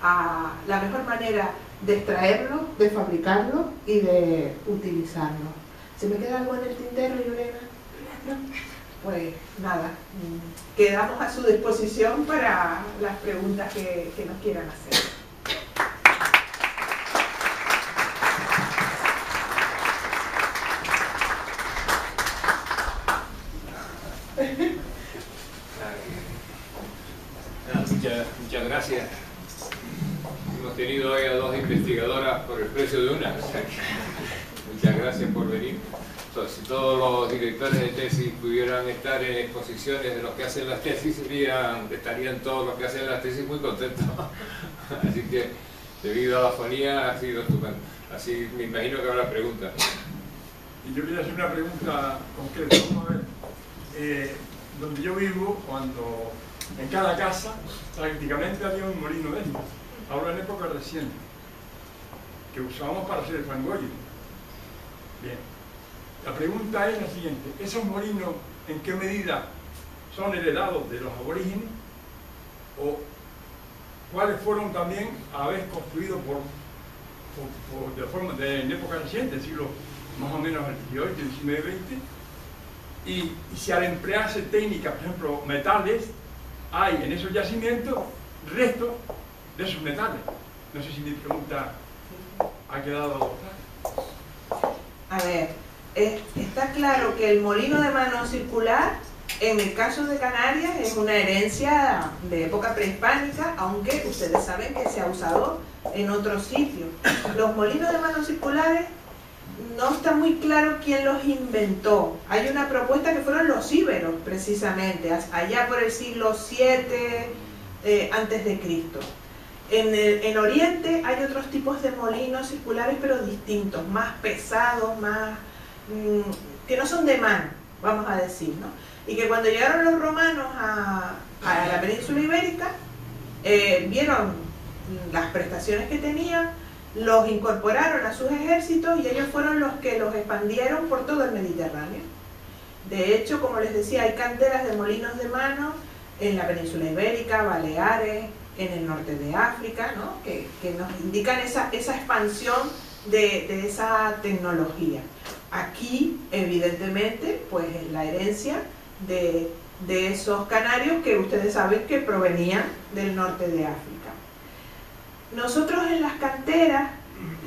a la mejor manera de extraerlo, de fabricarlo y de utilizarlo. ¿Se me queda algo en el tintero, Lorena? ¿No? Pues nada, quedamos a su disposición para las preguntas que nos quieran hacer. Muchas gracias. Hemos tenido hoy a dos investigadoras por el precio de una. Muchas gracias por venir. Si todos los directores de tesis pudieran estar en exposiciones de los que hacen las tesis, estarían todos los que hacen las tesis muy contentos. Así que, debido a la afonía, ha sido estupendo. Así me imagino que habrá preguntas. Y yo quería hacer una pregunta concreta. Vamos a ver. Donde yo vivo, cuando en cada casa prácticamente había un molino de estos. Ahora en época reciente, que usábamos para hacer el fangollo. Bien. La pregunta es la siguiente: ¿esos molinos en qué medida son heredados de los aborígenes? ¿O cuáles fueron también a vez construidos en época reciente, siglo más o menos el 18, 19, 20? Y si al emplearse técnicas, por ejemplo, metales, hay en esos yacimientos restos de esos metales. No sé si mi pregunta ha quedado clara. A ver, está claro que el molino de mano circular, en el caso de Canarias, es una herencia de época prehispánica, aunque ustedes saben que se ha usado en otros sitios. Los molinos de mano circulares no está muy claro quién los inventó. Hay una propuesta que fueron los íberos, precisamente, allá por el siglo VII antes de Cristo. En Oriente hay otros tipos de molinos circulares, pero distintos, más pesados, más que no son de mano, vamos a decir, ¿no? Y que cuando llegaron los romanos a la península ibérica, vieron las prestaciones que tenían, los incorporaron a sus ejércitos y ellos fueron los que los expandieron por todo el Mediterráneo. De hecho, como les decía, hay canteras de molinos de mano en la península ibérica, Baleares, en el norte de África, ¿no? que nos indican esa expansión de esa tecnología. Aquí, evidentemente, pues es la herencia de esos canarios que ustedes saben que provenían del norte de África. Nosotros en las canteras,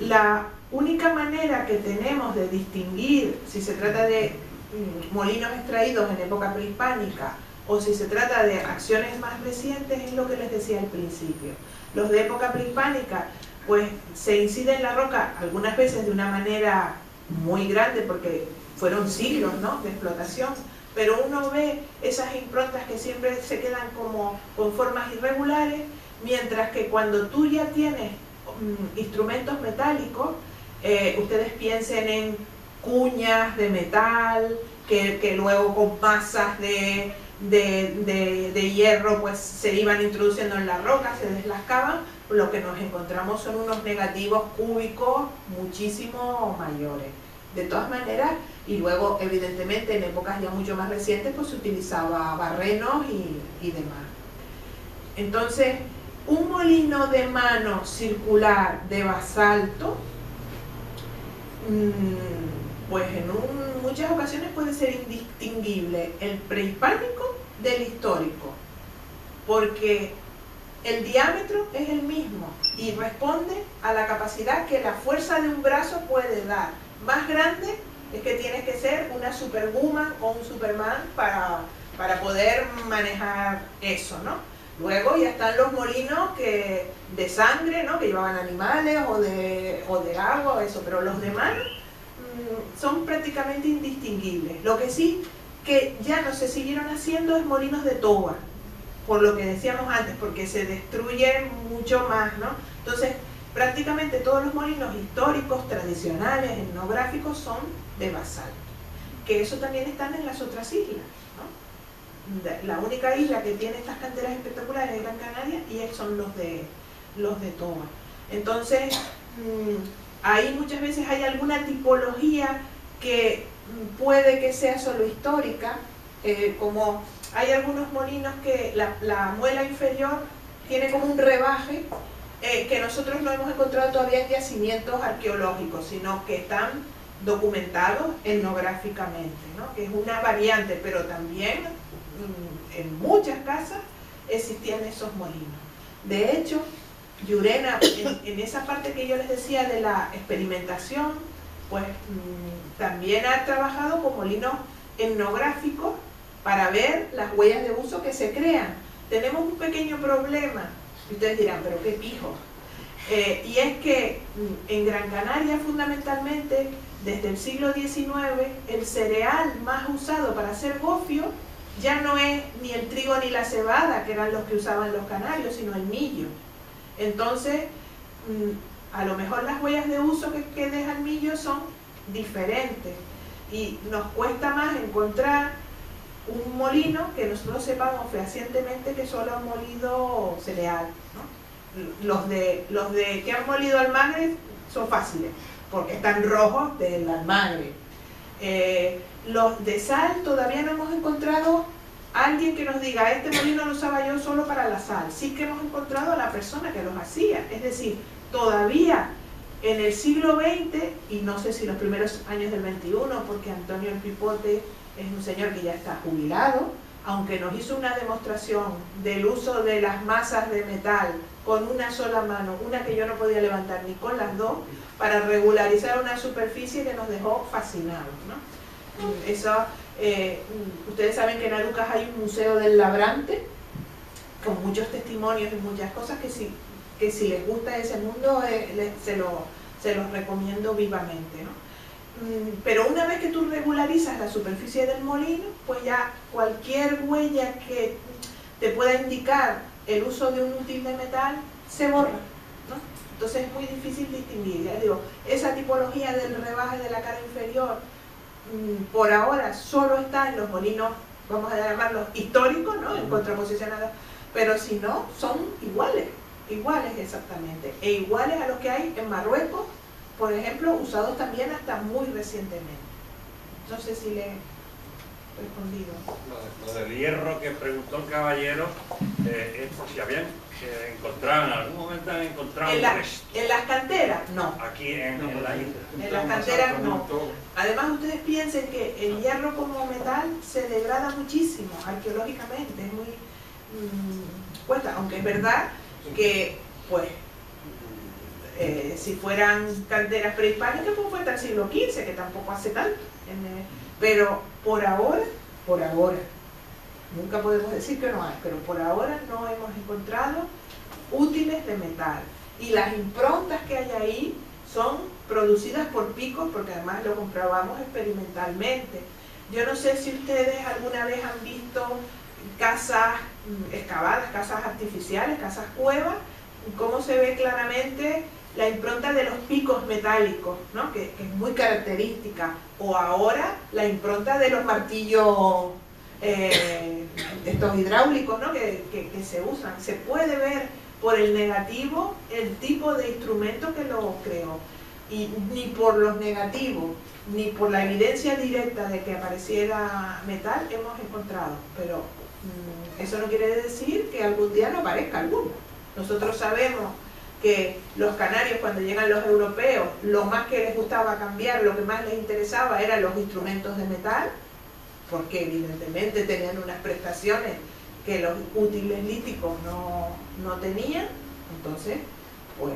la única manera que tenemos de distinguir si se trata de molinos extraídos en época prehispánica o si se trata de acciones más recientes es lo que les decía al principio. Los de época prehispánica, pues se incide en la roca algunas veces de una manera muy grande porque fueron siglos, ¿no?, de explotación, pero uno ve esas improntas que siempre se quedan como con formas irregulares, mientras que cuando tú ya tienes instrumentos metálicos, ustedes piensen en cuñas de metal, que luego con masas de hierro pues se iban introduciendo en la roca, se deslascaban, lo que nos encontramos son unos negativos cúbicos muchísimo mayores. De todas maneras, y luego evidentemente en épocas ya mucho más recientes pues se utilizaba barrenos y demás. Entonces, un molino de mano circular de basalto, pues en muchas ocasiones puede ser indistinguible el prehispánico del histórico, porque el diámetro es el mismo y responde a la capacidad que la fuerza de un brazo puede dar. Más grande es que tienes que ser una superwoman o un superman para poder manejar eso, ¿no? Luego ya están los molinos de sangre, ¿no?, que llevaban animales o de agua, eso, pero los demás son prácticamente indistinguibles. Lo que sí que ya no se siguieron haciendo es molinos de toba, por lo que decíamos antes, porque se destruyen mucho más, ¿no? Entonces, prácticamente todos los molinos históricos, tradicionales, etnográficos, son de basalto, que eso también están en las otras islas, ¿no? La única isla que tiene estas canteras espectaculares es Gran Canaria y son los de toba. Entonces, ahí muchas veces hay alguna tipología que puede que sea solo histórica, como hay algunos molinos que la muela inferior tiene como un rebaje que nosotros no hemos encontrado todavía en yacimientos arqueológicos, sino que están documentados etnográficamente, ¿no? Que es una variante, pero también en muchas casas existían esos molinos. De hecho, Llurena, en esa parte que yo les decía de la experimentación, pues también ha trabajado con molinos etnográficos para ver las huellas de uso que se crean. Tenemos un pequeño problema, y ustedes dirán, pero qué pijo. Y es que en Gran Canaria, fundamentalmente, desde el siglo XIX, el cereal más usado para hacer gofio ya no es ni el trigo ni la cebada, que eran los que usaban los canarios, sino el millo. Entonces, a lo mejor las huellas de uso que deja el millo son diferentes y nos cuesta más encontrar un molino que nosotros sepamos fehacientemente que solo han molido cereal, ¿no? Los de que han molido almagre son fáciles, porque están rojos del almagre. Los de sal todavía no hemos encontrado a alguien que nos diga, este molino lo usaba yo solo para la sal. Sí que hemos encontrado a la persona que los hacía, es decir, todavía en el siglo XX, y no sé si los primeros años del XXI, porque Antonio el Pipote es un señor que ya está jubilado, aunque nos hizo una demostración del uso de las masas de metal con una sola mano, una que yo no podía levantar ni con las dos, para regularizar una superficie que nos dejó fascinados, ¿no? Eso, ustedes saben que en Arucas hay un museo del labrante, con muchos testimonios y muchas cosas que si les gusta ese mundo, se los recomiendo vivamente, ¿no? Pero una vez que tú regularizas la superficie del molino, pues ya cualquier huella que te pueda indicar el uso de un útil de metal se borra, ¿no? Entonces es muy difícil distinguir. Ya digo, esa tipología del rebaje de la cara inferior por ahora solo está en los molinos, vamos a llamarlos históricos, ¿no? En contraposición a los, pero si no, son iguales exactamente, e iguales a los que hay en Marruecos, por ejemplo, usados también hasta muy recientemente. No sé si le he respondido. Lo del hierro que preguntó el caballero, es por si habían encontrado, en algún momento han encontrado en las canteras, no. Aquí en la isla. En las canteras no. Además, ustedes piensen que el hierro como metal se degrada muchísimo arqueológicamente, es muy cuesta, aunque es verdad que pues si fueran canteras prehispánicas pues fue hasta el siglo XV, que tampoco hace tanto, pero por ahora nunca podemos decir que no hay, pero por ahora no hemos encontrado útiles de metal, y las improntas que hay ahí son producidas por picos, porque además lo comprobamos experimentalmente. Yo no sé si ustedes alguna vez han visto casas excavadas, casas artificiales, casas cuevas, cómo se ve claramente la impronta de los picos metálicos, ¿no? que es muy característica, o ahora la impronta de los martillos estos hidráulicos, ¿no? que se usan. Se puede ver por el negativo el tipo de instrumento que lo creó, y ni por los negativos ni por la evidencia directa de que apareciera metal hemos encontrado, pero eso no quiere decir que algún día no aparezca alguno. Nosotros sabemos que los canarios, cuando llegan los europeos, lo más que les gustaba cambiar, lo que más les interesaba eran los instrumentos de metal, porque evidentemente tenían unas prestaciones que los útiles líticos no tenían. Entonces, pues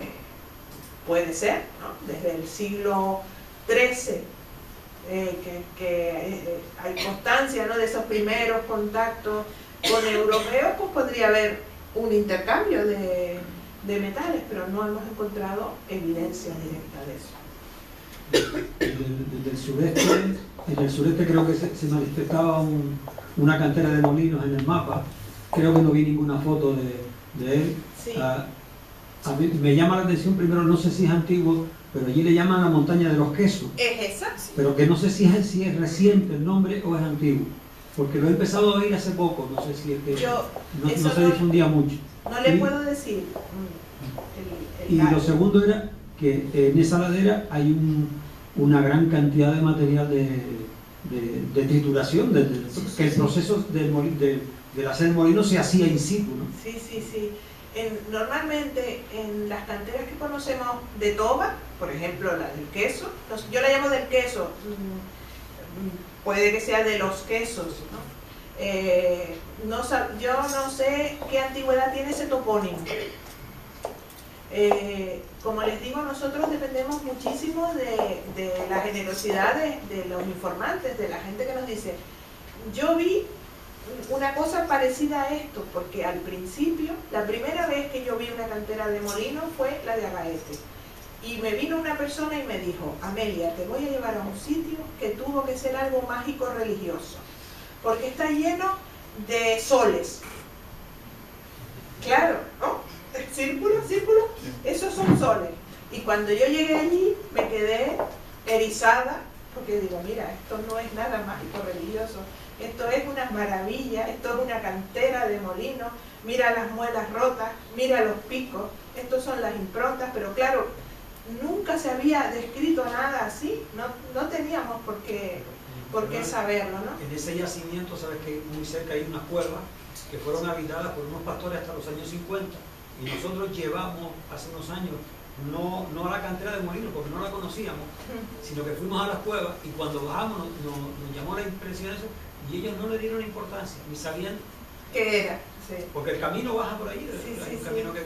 puede ser, ¿no? Desde el siglo XIII que hay constancia, ¿no? De esos primeros contactos con europeos, pues podría haber un intercambio de metales, pero no hemos encontrado evidencia directa de eso. Desde el sureste, en el sureste creo que se manifestaba una cantera de molinos en el mapa. Creo que no vi ninguna foto de él. Sí. A mí me llama la atención primero, no sé si es antiguo, pero allí le llaman la montaña de los quesos. Es esa, sí. Pero que no sé si es reciente el nombre o es antiguo, porque lo he empezado a oír hace poco, no sé si es que no se difundía mucho. No le puedo decir. Y lo segundo era que en esa ladera hay una gran cantidad de material de trituración, que el proceso de hacer el molino se hacía in situ, ¿no? Sí. Normalmente en las canteras que conocemos de toba, por ejemplo la del queso, yo la llamo del queso, puede que sea de los quesos, ¿no? Yo no sé qué antigüedad tiene ese topónimo. Como les digo, nosotros dependemos muchísimo de la generosidad de los informantes, de la gente que nos dice, yo vi una cosa parecida a esto, porque al principio, la primera vez que yo vi una cantera de molino fue la de Agaete. Y me vino una persona y me dijo, Amelia, te voy a llevar a un sitio que tuvo que ser algo mágico religioso, porque está lleno de soles. Claro, ¿no? Círculo, círculo, esos son soles. Y cuando yo llegué allí me quedé erizada, porque digo, mira, esto no es nada mágico religioso, esto es una maravilla, esto es una cantera de molino, mira las muelas rotas, mira los picos, estos son las improntas, pero claro, nunca se había descrito nada así, no teníamos por qué saberlo, ¿no? En ese yacimiento, sabes que muy cerca hay unas cuevas que fueron habitadas por unos pastores hasta los años 50, y nosotros llevamos hace unos años, no a la cantera de molino porque no la conocíamos, sino que fuimos a las cuevas y cuando bajamos nos llamó la impresión eso, y ellos no le dieron importancia, ni sabían qué era, sí. Porque el camino baja por ahí, Sí, hay un sí, camino que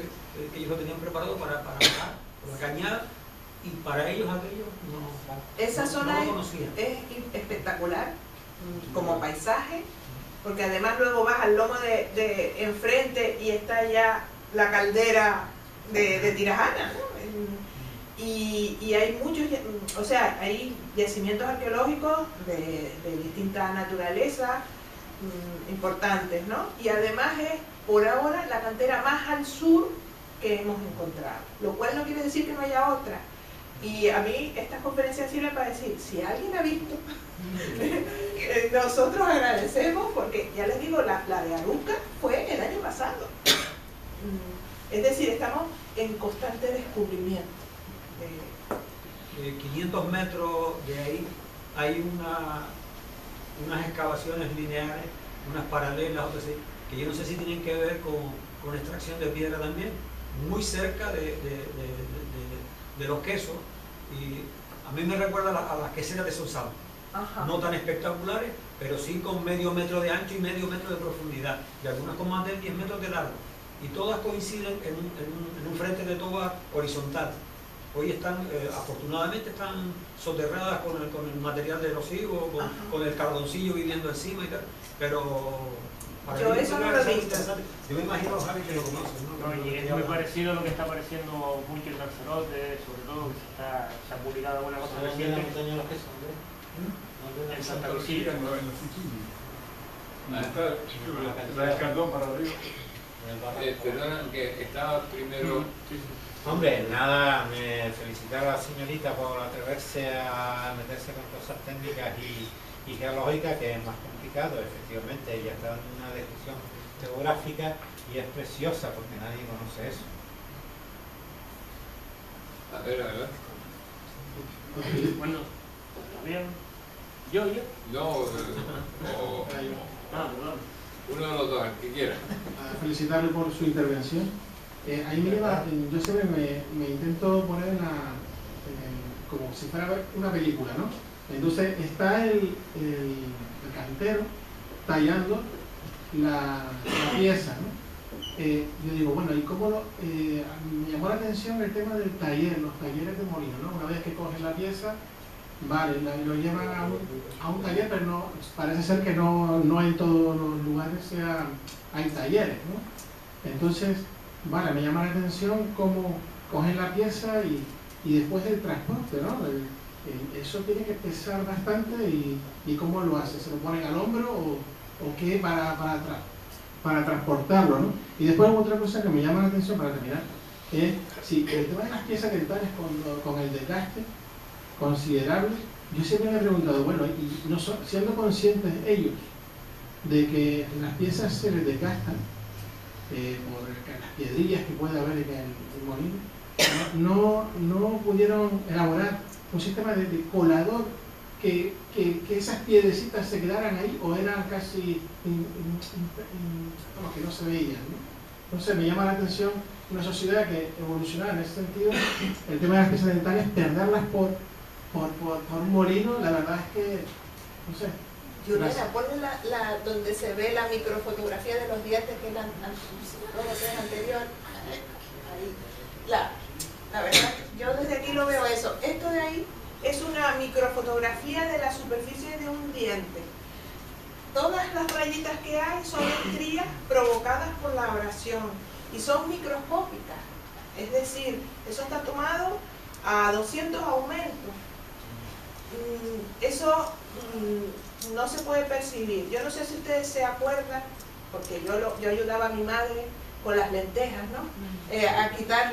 ellos lo tenían preparado para bajar por la cañada, y para ellos aquello esa zona no lo conocían. es espectacular como paisaje, porque además luego vas al lomo de enfrente y está ya la caldera de Tirajana, ¿no? Y hay muchos, o sea, hay yacimientos arqueológicos de distinta naturaleza importantes, ¿no? Y además es por ahora la cantera más al sur que hemos encontrado, lo cual no quiere decir que no haya otra. Y a mí estas conferencias sirven para decir, si alguien ha visto, nosotros agradecemos, porque ya les digo, la de Aruca fue el año pasado. Es decir, estamos en constante descubrimiento. 500 metros de ahí hay unas excavaciones lineares, unas paralelas, otras, que yo no sé si tienen que ver con extracción de piedra también, muy cerca de los quesos, y a mí me recuerda a las queseras de Sonsal, no tan espectaculares, pero sí con medio metro de ancho y medio metro de profundidad, y algunas con más de 10 metros de largo, y todas coinciden en un frente de toba horizontal. Hoy están, afortunadamente están soterradas con el material de los higos, con el carboncillo viviendo encima y tal, pero... Yo eso no lo he visto. Yo me imagino, Javi, que lo conoces, ¿no? Y es muy parecido a lo que está apareciendo mucho en Lanzarote, sobre todo que se ha publicado alguna cosa reciente. En Santa Lucía. La del Cardón para arriba. Perdona, que estaba primero... Hombre, nada, me felicitar a la señorita por atreverse a meterse con cosas técnicas y geológicas, que es más complicado. Efectivamente, ella está dando una descripción geográfica y es preciosa porque nadie conoce eso. A ver. Bueno, ¿también? ¿Yo? No, Perdón. uno de los dos, el que quiera. Felicitarle por su intervención. Ahí me lleva, yo siempre me intento poner como si fuera una película, ¿no? Entonces está el cantero tallando la pieza, ¿no? Yo digo, bueno, ¿y cómo me llamó la atención el tema del taller, los talleres de molino, ¿no? Una vez que cogen la pieza, vale, lo llevan a un taller, pero no, parece ser que no en todos los lugares hay talleres, ¿no? Entonces, vale, me llama la atención cómo cogen la pieza y después del transporte, ¿no? Eso tiene que pesar bastante y cómo lo hace, ¿se lo ponen al hombro o qué para transportarlo, ¿no? Y después otra cosa que me llama la atención para terminar es si el tema de las piezas dentales con el desgaste considerable, yo siempre me he preguntado, bueno, y no siendo conscientes ellos de que las piezas se les desgastan por las piedrillas que puede haber en el molino, no pudieron elaborar un sistema de colador que esas piedrecitas se quedaran ahí o eran casi que no se veían, ¿no? Entonces me llama la atención una sociedad que evoluciona en ese sentido. El tema de las piezas dentarias, perderlas por un molino, la verdad es que, no sé. Juliana, ponle donde se ve la microfotografía de los dientes que es la anterior. Ahí. La verdad, yo desde aquí lo veo eso. Esto de ahí es una microfotografía de la superficie de un diente. Todas las rayitas que hay son estrías provocadas por la abrasión y son microscópicas. Es decir, eso está tomado a 200 aumentos. Eso no se puede percibir. Yo no sé si ustedes se acuerdan, porque yo ayudaba a mi madre con las lentejas, ¿no? A quitar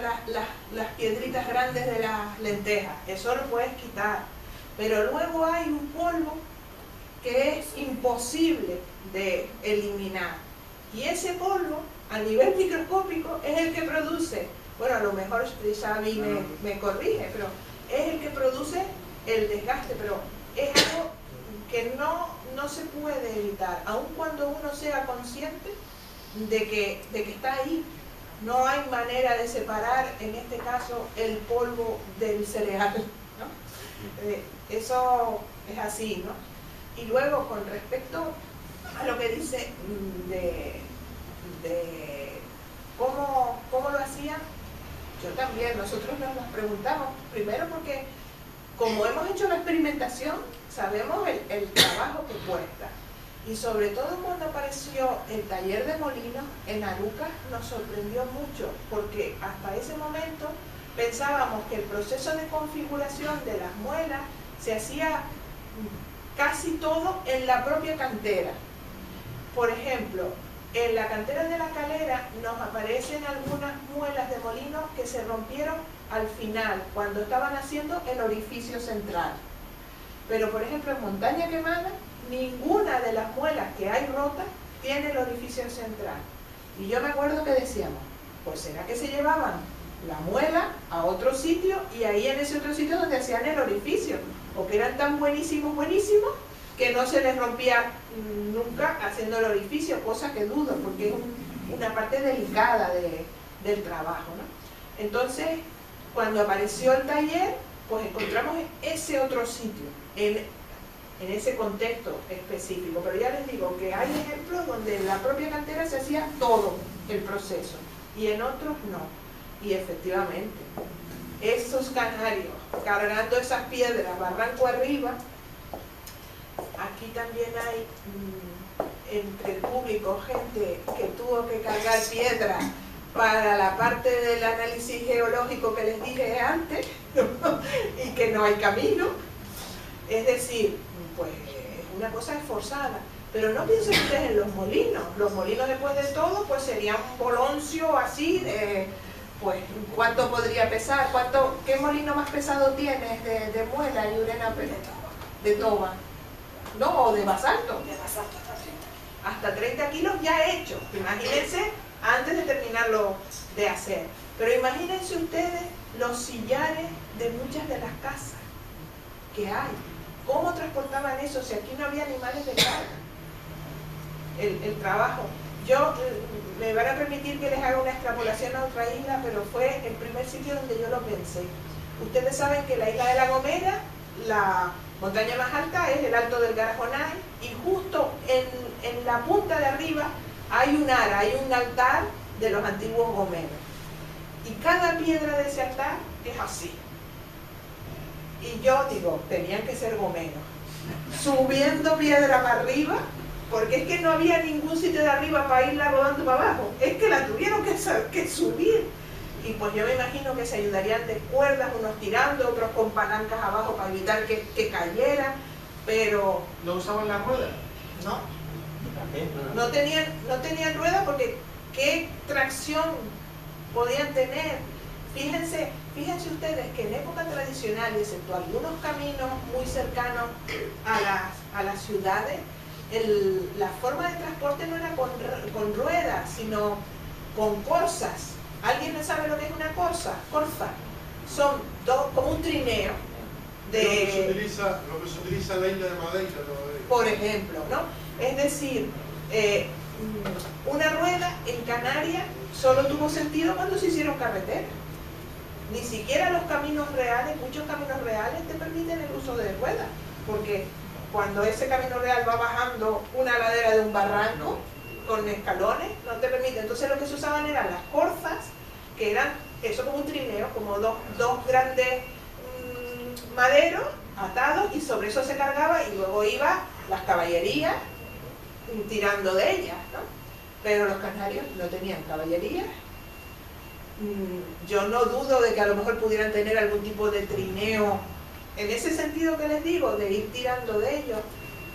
las piedritas grandes de las lentejas. Eso lo puedes quitar. Pero luego hay un polvo que es imposible de eliminar. Y ese polvo, a nivel microscópico, es el que produce, bueno, a lo mejor Xavi me corrige, pero es el que produce el desgaste, pero es algo que no se puede evitar, aun cuando uno sea consciente de que está ahí. No hay manera de separar, en este caso, el polvo del cereal, ¿no? Eso es así, ¿no? Y luego, con respecto a lo que dice de cómo lo hacían, yo también, nosotros nos preguntamos, primero porque como hemos hecho la experimentación, sabemos el trabajo que cuesta. Y sobre todo cuando apareció el taller de molinos en Arucas nos sorprendió mucho, porque hasta ese momento pensábamos que el proceso de configuración de las muelas se hacía casi todo en la propia cantera. Por ejemplo, en la cantera de la Calera nos aparecen algunas muelas de molinos que se rompieron al final, cuando estaban haciendo el orificio central. Pero por ejemplo en Montaña Quemada, ninguna de las muelas que hay rotas tiene el orificio central. Y yo me acuerdo que decíamos, pues será que se llevaban la muela a otro sitio y ahí en ese otro sitio donde hacían el orificio, o que eran tan buenísimos que no se les rompía nunca haciendo el orificio, cosa que dudo porque es una parte delicada del trabajo, ¿no? Entonces cuando apareció el taller, pues encontramos ese otro sitio en ese contexto específico, pero ya les digo que hay ejemplos donde en la propia cantera se hacía todo el proceso y en otros no. Y efectivamente, esos canarios cargando esas piedras barranco arriba, aquí también hay entre el público gente que tuvo que cargar piedra para la parte del análisis geológico que les dije antes, ¿no? Y que no hay camino. Es decir, pues es una cosa esforzada. Pero no piensen ustedes en los molinos. Los molinos, después de todo, pues serían un boloncio así, pues ¿cuánto podría pesar? ¿Qué molino más pesado tienes de muela y urena de toba? No, o de basalto. De basalto hasta 30 kilos ya hecho. Imagínense antes de terminarlo de hacer. Pero imagínense ustedes los sillares de muchas de las casas que hay. ¿Cómo transportaban eso si aquí no había animales de carga? El trabajo. Yo, me van a permitir que les haga una extrapolación a otra isla, pero fue el primer sitio donde yo lo pensé. Ustedes saben que la isla de La Gomera, la montaña más alta es el Alto del Garajonay, y justo en la punta de arriba hay un ara, hay un altar de los antiguos gomeros. Y cada piedra de ese altar es así. Y yo digo, tenían que ser gomeros. Subiendo piedra para arriba, porque es que no había ningún sitio de arriba para irla rodando para abajo. Es que la tuvieron que subir. Y pues yo me imagino que se ayudarían de cuerdas, unos tirando, otros con palancas abajo para evitar que cayera. Pero... ¿no usaban la rueda? No. No tenían rueda porque ¿qué tracción podían tener? Fíjense ustedes que en época tradicional, excepto algunos caminos muy cercanos a las ciudades, la forma de transporte no era con ruedas, sino con corzas. ¿Alguien no sabe lo que es una corza? Corza. Son como un trineo. Lo que se utiliza en la isla de Madeira, por ejemplo, ¿no? Es decir, una rueda en Canarias solo tuvo sentido cuando se hicieron carreteras. Ni siquiera los caminos reales, muchos caminos reales te permiten el uso de ruedas, porque cuando ese camino real va bajando una ladera de un barranco con escalones, no te permite. Entonces lo que se usaban eran las corzas, que eran eso como un trineo, como dos grandes maderos atados, y sobre eso se cargaba y luego iba las caballerías tirando de ellas, ¿no? Pero los canarios no tenían caballerías. Yo no dudo de que a lo mejor pudieran tener algún tipo de trineo en ese sentido que les digo, de ir tirando de ellos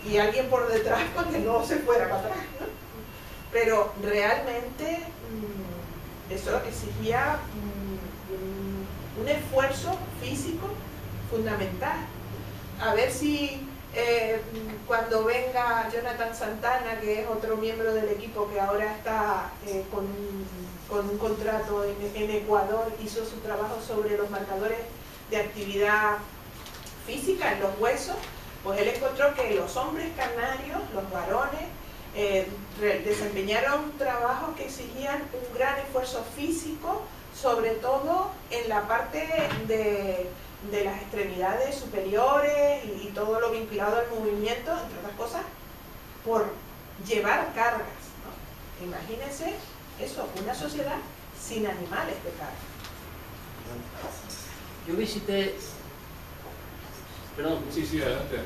y alguien por detrás para que no se fuera para atrás, ¿no? Pero realmente eso exigía un esfuerzo físico fundamental. A ver si cuando venga Jonathan Santana, que es otro miembro del equipo que ahora está con un contrato en Ecuador, hizo su trabajo sobre los marcadores de actividad física en los huesos, pues él encontró que los hombres canarios, los varones, desempeñaron trabajos que exigían un gran esfuerzo físico, sobre todo en la parte de las extremidades superiores y todo lo vinculado al movimiento, entre otras cosas, por llevar cargas, ¿no? Imagínense eso, una sociedad sin animales de carga. Yo visité, perdón, Sí, adelante.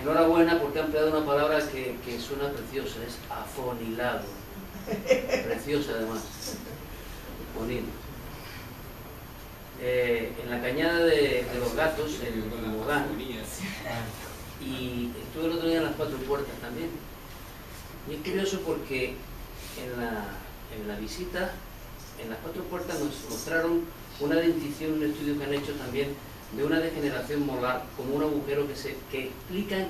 enhorabuena porque ha empleado una palabra que suena preciosa, es afonilado. Preciosa además, bonito. En la cañada de los gatos, en Mogán, y estuve el otro día en las Cuatro Puertas también. Y es curioso porque en la visita, en las Cuatro Puertas nos mostraron una dentición, un estudio que han hecho también de una degeneración molar, como un agujero que explican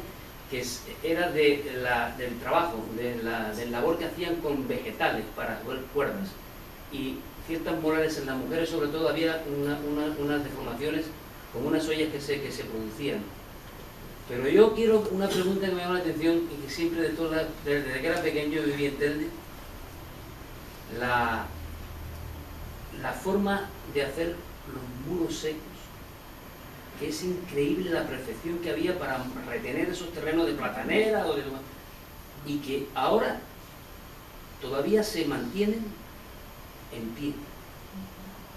que era del trabajo, del labor que hacían con vegetales para cuerdas. Y ciertas molares en las mujeres, sobre todo, había unas deformaciones, como unas ollas que se producían. Pero yo quiero una pregunta que me llama la atención y que siempre, desde que era pequeño, viví en Telde, la forma de hacer los muros secos, que es increíble la perfección que había para retener esos terrenos de platanera o de demás, y que ahora todavía se mantienen en pie,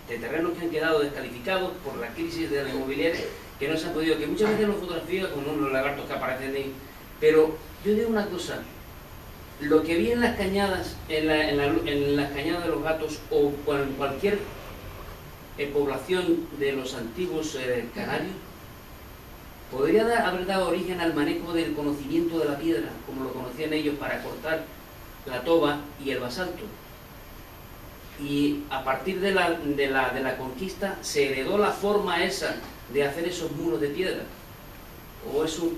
de terrenos que han quedado descalificados por la crisis de la inmobiliaria, que no se han podido, que muchas veces los fotografías con unos lagartos que aparecen ahí. Pero yo digo una cosa, lo que vi en las cañadas, en las cañadas de los gatos, o en cualquier población de los antiguos canarios, podría haber dado origen al manejo del conocimiento de la piedra, como lo conocían ellos, para cortar la toba y el basalto. Y a partir de la conquista se heredó la forma esa de hacer esos muros de piedra. O eso,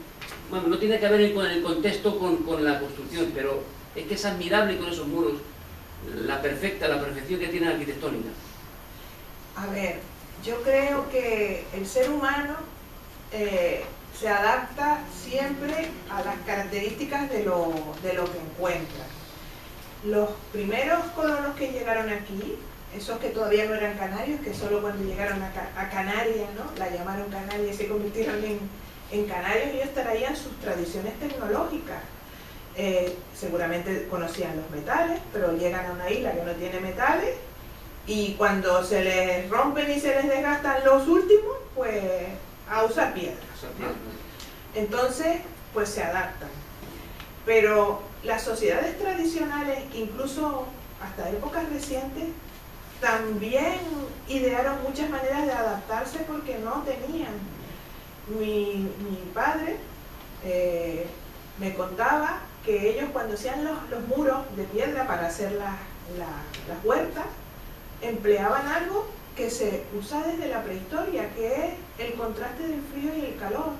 bueno, no tiene que ver con el contexto con la construcción, pero es que es admirable con esos muros la perfección que tienen arquitectónica. A ver, yo creo que el ser humano se adapta siempre a las características de lo que encuentra. Los primeros colonos que llegaron aquí, esos que todavía no eran canarios, que solo cuando llegaron a Canarias, ¿no?, la llamaron Canarias y se convirtieron en canarios, ellos traían sus tradiciones tecnológicas. Seguramente conocían los metales, pero llegan a una isla que no tiene metales, y cuando se les rompen y se les desgastan los últimos, pues a usar piedras, ¿no? Entonces, pues se adaptan. Pero las sociedades tradicionales, incluso hasta épocas recientes, también idearon muchas maneras de adaptarse porque no tenían. Mi padre me contaba que ellos, cuando hacían los muros de piedra para hacer las huertas, empleaban algo que se usa desde la prehistoria, que es el contraste del frío y el calor.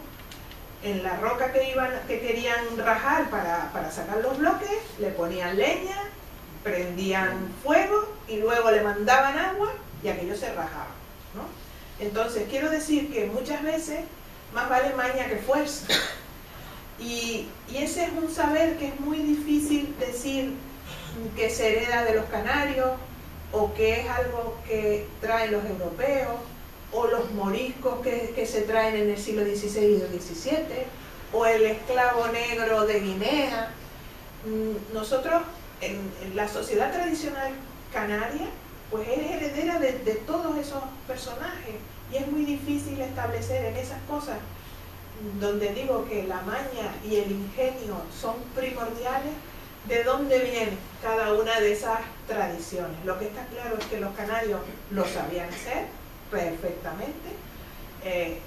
En la roca que querían rajar para sacar los bloques, le ponían leña, prendían fuego y luego le mandaban agua y aquello se rajaba, ¿no? Entonces, quiero decir que muchas veces más vale maña que fuerza. Y ese es un saber que es muy difícil decir que se hereda de los canarios o que es algo que traen los europeos, o los moriscos que se traen en el siglo XVI y el XVII, o el esclavo negro de Guinea. Nosotros, en la sociedad tradicional canaria, pues es heredera de todos esos personajes, y es muy difícil establecer en esas cosas donde digo que la maña y el ingenio son primordiales, de dónde viene cada una de esas tradiciones. Lo que está claro es que los canarios lo sabían hacer perfectamente,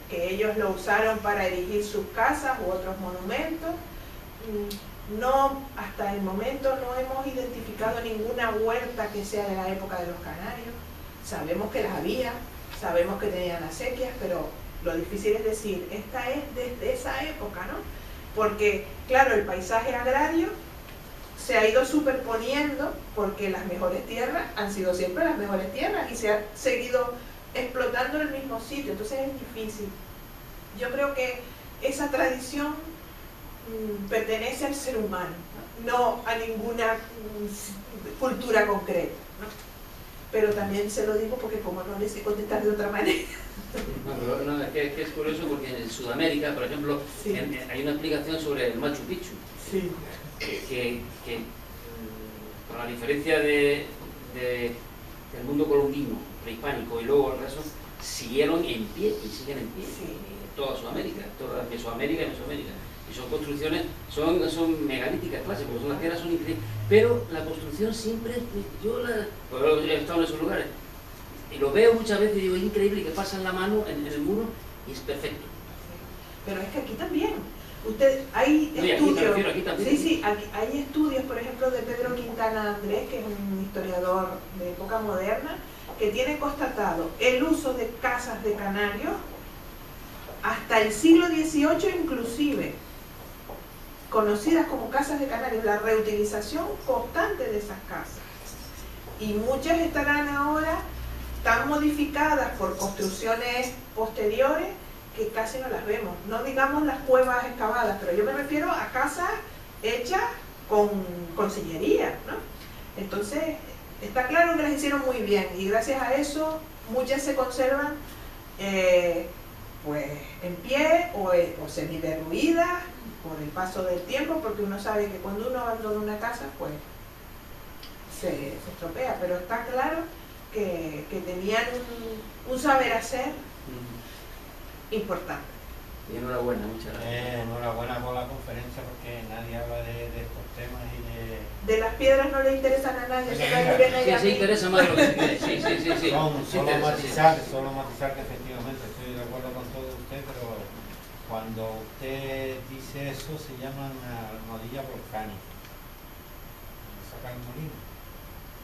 que ellos lo usaron para erigir sus casas u otros monumentos. No, hasta el momento no hemos identificado ninguna huerta que sea de la época de los canarios. Sabemos que las había, sabemos que tenían acequias, pero lo difícil es decir, esta es desde esa época, ¿no? Porque, claro, el paisaje agrario se ha ido superponiendo porque las mejores tierras han sido siempre las mejores tierras y se ha seguido explotando en el mismo sitio, entonces es difícil. Yo creo que esa tradición pertenece al ser humano, no a ninguna cultura concreta, ¿no? Pero también se lo digo porque como no les sé contestar de otra manera. No, es que es curioso porque en Sudamérica, por ejemplo, Sí. Hay una explicación sobre el Machu Picchu, Sí. que con la diferencia del mundo colombino, prehispánico y luego el resto, siguieron en pie y siguen en pie Sí. en toda Sudamérica, toda Mesoamérica y Mesoamérica. Y son construcciones, son megalíticas clásicas, porque son las piedras son increíbles, pero la construcción siempre, pues he estado en esos lugares, y lo veo muchas veces y digo, es increíble que pasan la mano en el muro y es perfecto. Pero es que aquí también. Hay No, y aquí me estudios, refiero, aquí también. sí, hay estudios, por ejemplo, de Pedro Quintana Andrés, que es un historiador de época moderna, que tiene constatado el uso de casas de canarios hasta el siglo XVIII inclusive, conocidas como casas de canarios, la reutilización constante de esas casas. Y muchas estarán ahora tan modificadas por construcciones posteriores que casi no las vemos. No digamos las cuevas excavadas, pero yo me refiero a casas hechas con sillería, ¿no? Entonces, está claro que las hicieron muy bien y gracias a eso muchas se conservan pues en pie o semiderruidas por el paso del tiempo, porque uno sabe que cuando uno abandona una casa, pues se estropea, pero está claro que tenían un saber hacer importante. Y enhorabuena, muchas gracias. Enhorabuena por la conferencia porque nadie habla de estos temas y De las piedras no le interesan a nadie, se cae bien ahí a Sí, mí. interesa más de lo que se cree. Sí. Solo matizar que efectivamente estoy de acuerdo con todo usted, pero cuando usted dice eso se llaman almohadillas volcánicas. Saca el molino.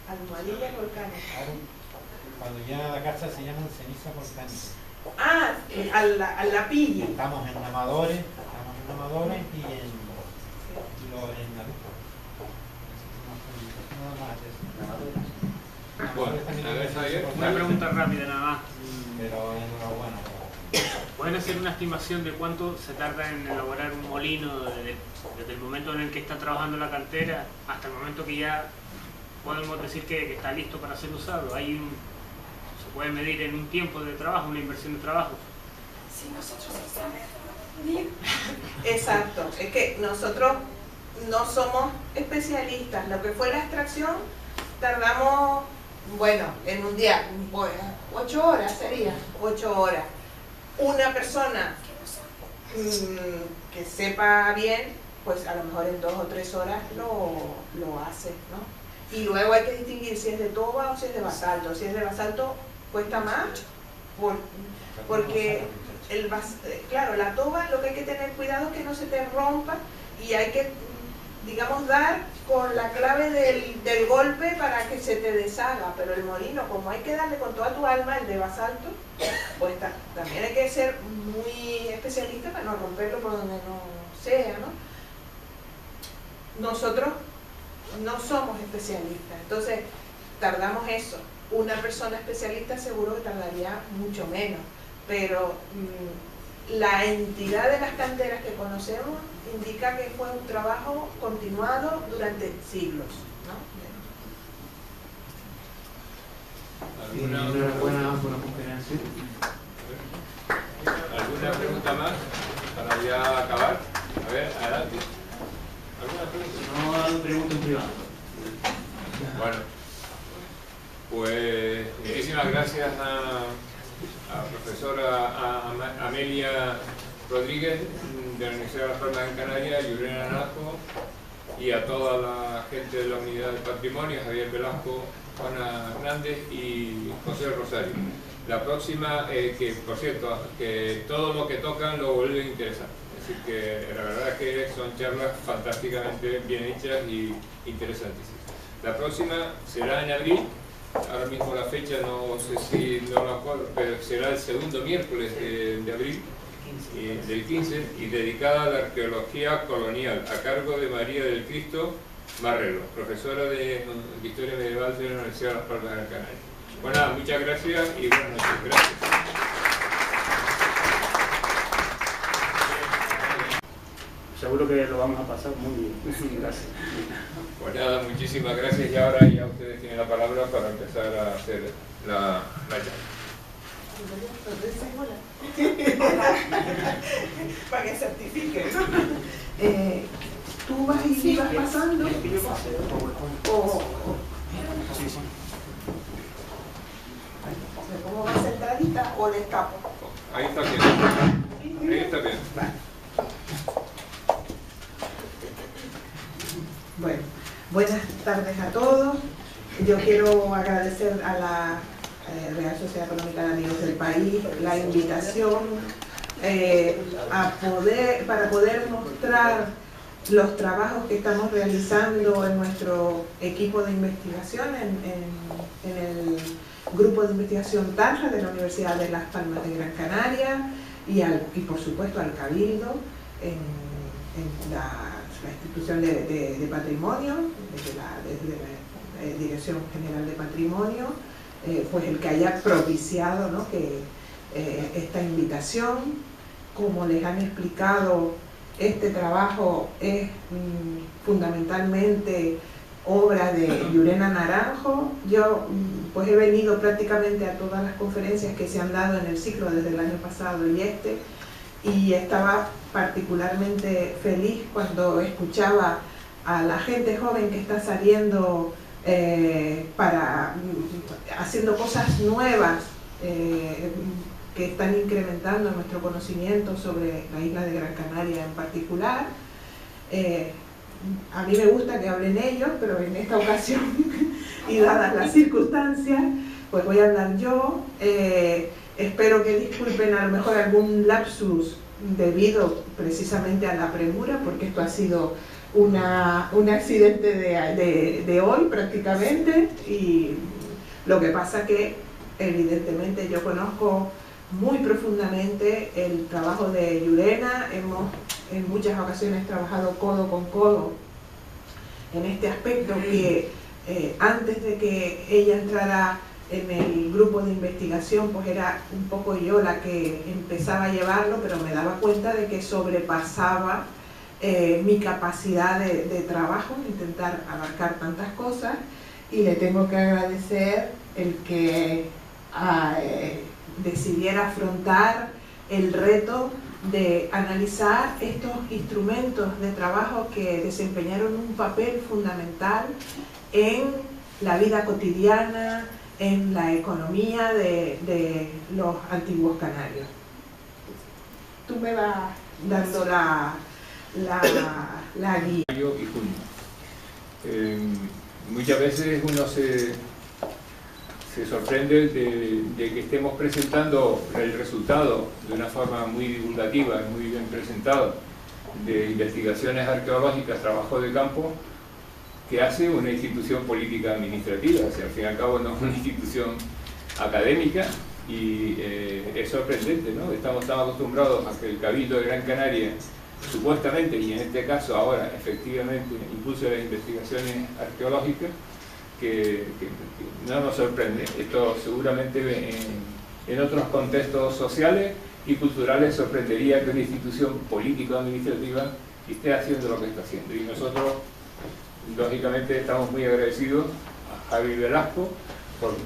Almohadillas volcánicas. Claro, cuando llegan a la casa se llaman cenizas volcánicas. Ah, al lapilli. Estamos en amadores y en Naruto. Nada más de eso. Bueno, a ver, Javier. Una pregunta rápida nada más. Pero enhorabuena. ¿Pueden hacer una estimación de cuánto se tarda en elaborar un molino desde el momento en el que está trabajando la cantera hasta el momento que ya podemos decir que está listo para ser usado? ¿Se puede medir en un tiempo de trabajo, una inversión de trabajo? Sí, nosotros sabemos. Exacto, es que nosotros no somos especialistas. Lo que fue la extracción tardamos, bueno, en un día, 8 horas sería, 8 horas. Una persona que sepa bien, pues a lo mejor en 2 o 3 horas lo hace, ¿no? Y luego hay que distinguir si es de toba o si es de basalto. Si es de basalto cuesta más, porque claro, la toba lo que hay que tener cuidado es que no se te rompa y hay que, digamos, dar con la clave del golpe para que se te deshaga, pero el molino, como hay que darle con toda tu alma, el de basalto, pues también hay que ser muy especialista para no romperlo por donde no sea, ¿no? Nosotros no somos especialistas, entonces tardamos eso. Una persona especialista seguro que tardaría mucho menos, pero la entidad de las canteras que conocemos indica que fue un trabajo continuado durante siglos, ¿no? Enhorabuena por la conferencia. ¿Alguna pregunta más para ya acabar? A ver, adelante. ¿Alguna pregunta? No, pregunta en privado. Bueno, pues muchísimas gracias a la profesora Amelia Rodríguez de la Universidad de Las Palmas de Canarias, Yurena Naranjo, y a toda la gente de la Unidad de Patrimonio, Javier Velasco, Juana Hernández y José Rosario. La próxima, que por cierto, que todo lo que tocan lo vuelven interesante. Así que la verdad es que son charlas fantásticamente bien hechas y interesantísimas. La próxima será en abril. Ahora mismo la fecha no sé si no la acuerdo, pero será el segundo miércoles de abril, del 15, y dedicada a la arqueología colonial, a cargo de María del Cristo Marrero, profesora de Historia Medieval de la Universidad de Las Palmas de Gran Canaria. Bueno, nada, muchas gracias y buenas noches. Gracias. Seguro que lo vamos a pasar muy bien. Gracias. Pues nada, muchísimas gracias y ahora ya ustedes tienen la palabra para empezar a hacer la charla. Para que certifiquen, ¿no? ¿Tú vas y vas pasando? Sí, sí. ¿Me pongo más centradita o le escapo? Ahí está bien. Ahí está bien. Bueno, buenas tardes a todos. Yo quiero agradecer a la Real Sociedad Económica de Amigos del País la invitación para poder mostrar los trabajos que estamos realizando en nuestro equipo de investigación, en el grupo de investigación TANRA de la Universidad de Las Palmas de Gran Canaria y por supuesto al Cabildo en la institución de patrimonio, desde la Dirección General de Patrimonio, pues el que haya propiciado, ¿no?, que esta invitación. Como les han explicado, este trabajo es fundamentalmente obra de Yurena Naranjo. Yo pues he venido prácticamente a todas las conferencias que se han dado en el ciclo desde el año pasado y estaba particularmente feliz cuando escuchaba a la gente joven que está saliendo haciendo cosas nuevas que están incrementando nuestro conocimiento sobre la isla de Gran Canaria en particular. A mí me gusta que hablen ellos, pero en esta ocasión y dadas las circunstancias, pues voy a hablar yo. Espero que disculpen a lo mejor algún lapsus debido precisamente a la premura, porque esto ha sido un accidente de hoy prácticamente, y lo que pasa que evidentemente yo conozco muy profundamente el trabajo de Yurena. Hemos en muchas ocasiones trabajado codo con codo en este aspecto que antes de que ella entrara en el grupo de investigación, pues era un poco yo la que empezaba a llevarlo, pero me daba cuenta de que sobrepasaba mi capacidad de trabajo, intentar abarcar tantas cosas, y le tengo que agradecer el que decidiera afrontar el reto de analizar estos instrumentos de trabajo que desempeñaron un papel fundamental en la vida cotidiana, en la economía de los antiguos canarios. Tú me vas dando la guía. Mayo y junio. Muchas veces uno se sorprende de que estemos presentando el resultado de una forma muy divulgativa, muy bien presentado, de investigaciones arqueológicas, trabajo de campo, que hace una institución política administrativa. O sea, al fin y al cabo no es una institución académica, y es sorprendente, ¿no? Estamos tan acostumbrados a que el Cabildo de Gran Canaria, supuestamente, y en este caso ahora efectivamente, impulse las investigaciones arqueológicas, que no nos sorprende. Esto seguramente en otros contextos sociales y culturales sorprendería que una institución político-administrativa esté haciendo lo que está haciendo. Y nosotros, lógicamente, estamos muy agradecidos a Javi Velasco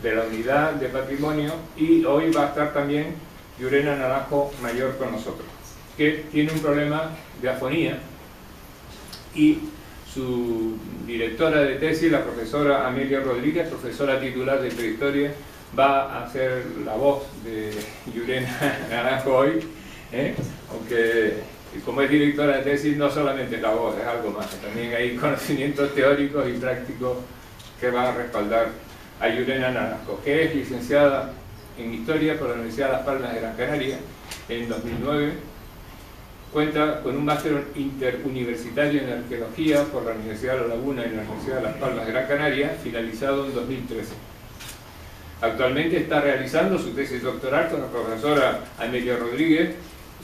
de la unidad de patrimonio, y hoy va a estar también Llurena Naranjo Mayor con nosotros, que tiene un problema de afonía, y su directora de tesis, la profesora Amelia Rodríguez, profesora titular de Prehistoria, va a ser la voz de Llurena Naranjo hoy, aunque como es directora de tesis no solamente la voz, es algo más, también hay conocimientos teóricos y prácticos que van a respaldar a Llurena Naranjo, que es licenciada en Historia por la Universidad de Las Palmas de Gran Canaria en 2009, cuenta con un máster interuniversitario en Arqueología por la Universidad de La Laguna y la Universidad de Las Palmas de Gran Canaria, finalizado en 2013. Actualmente está realizando su tesis doctoral con la profesora Amelia Rodríguez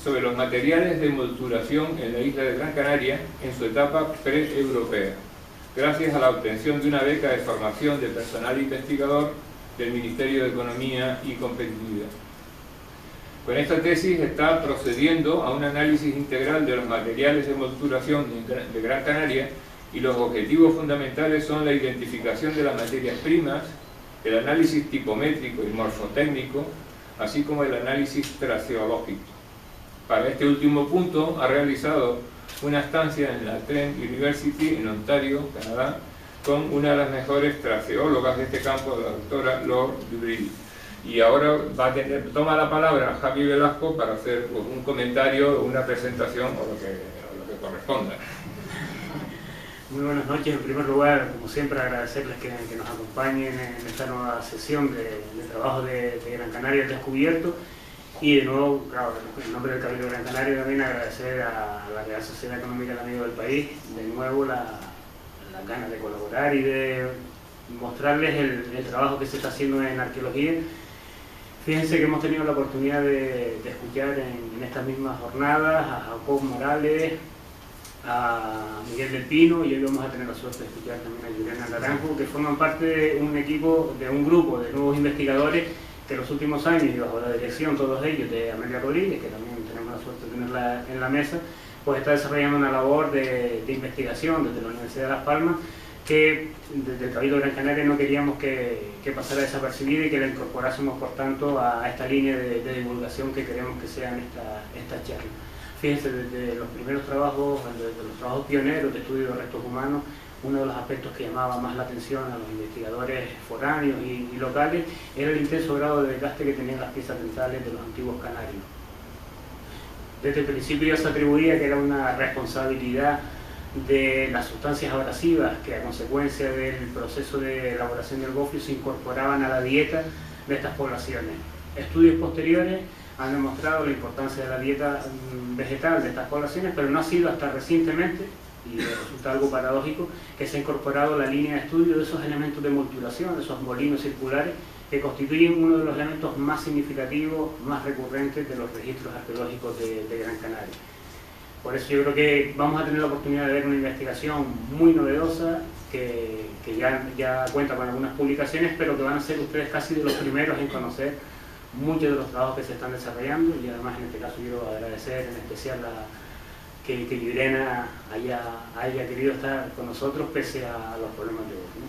sobre los materiales de molduración en la isla de Gran Canaria en su etapa pre-europea, gracias a la obtención de una beca de formación de personal investigador del Ministerio de Economía y Competitividad. Con esta tesis está procediendo a un análisis integral de los materiales de molduración de Gran Canaria, y los objetivos fundamentales son la identificación de las materias primas, el análisis tipométrico y morfotécnico, así como el análisis traceológico. Para este último punto ha realizado una estancia en la Trent University en Ontario, Canadá, con una de las mejores traceólogas de este campo, la doctora Laure Dubril. Y ahora toma la palabra Javi Velasco para hacer un comentario, una presentación o lo que corresponda. Muy buenas noches. En primer lugar, como siempre, agradecerles que nos acompañen en esta nueva sesión de trabajo de Gran Canaria al Descubierto. Y de nuevo, claro, en nombre del Cabildo de Gran Canaria, también agradecer a la Real Sociedad Económica del Amigo del País de nuevo las ganas de colaborar y de mostrarles el trabajo que se está haciendo en arqueología. Fíjense que hemos tenido la oportunidad de escuchar en estas mismas jornadas a Jacob Morales, a Miguel del Pino, y hoy vamos a tener la suerte de escuchar también a Llurena Naranjo, que forman parte de un equipo, de un grupo de nuevos investigadores que en los últimos años, y bajo la dirección todos ellos de Amelia Rodríguez, que también tenemos la suerte de tenerla en la mesa, pues está desarrollando una labor de investigación desde la Universidad de Las Palmas, que desde el Cabildo de Gran Canaria no queríamos que pasara desapercibida y que la incorporásemos, por tanto, a esta línea de divulgación que queremos que sean estas charlas. Fíjense, desde los primeros trabajos, desde los trabajos pioneros de estudio de restos humanos, uno de los aspectos que llamaba más la atención a los investigadores foráneos y locales era el intenso grado de desgaste que tenían las piezas dentales de los antiguos canarios. Desde el principio ya se atribuía que era una responsabilidad de las sustancias abrasivas que, a consecuencia del proceso de elaboración del gofio, se incorporaban a la dieta de estas poblaciones. Estudios posteriores han demostrado la importancia de la dieta vegetal de estas poblaciones, pero no ha sido hasta recientemente, y resulta algo paradójico, que se ha incorporado la línea de estudio de esos elementos de molduración, de esos molinos circulares, que constituyen uno de los elementos más significativos, más recurrentes de los registros arqueológicos de Gran Canaria. Por eso yo creo que vamos a tener la oportunidad de ver una investigación muy novedosa, que ya cuenta con algunas publicaciones, pero que van a ser ustedes casi de los primeros en conocer muchos de los trabajos que se están desarrollando. Y además, en este caso, quiero agradecer en especial que Llurena haya querido estar con nosotros pese a los problemas de hoy, ¿no?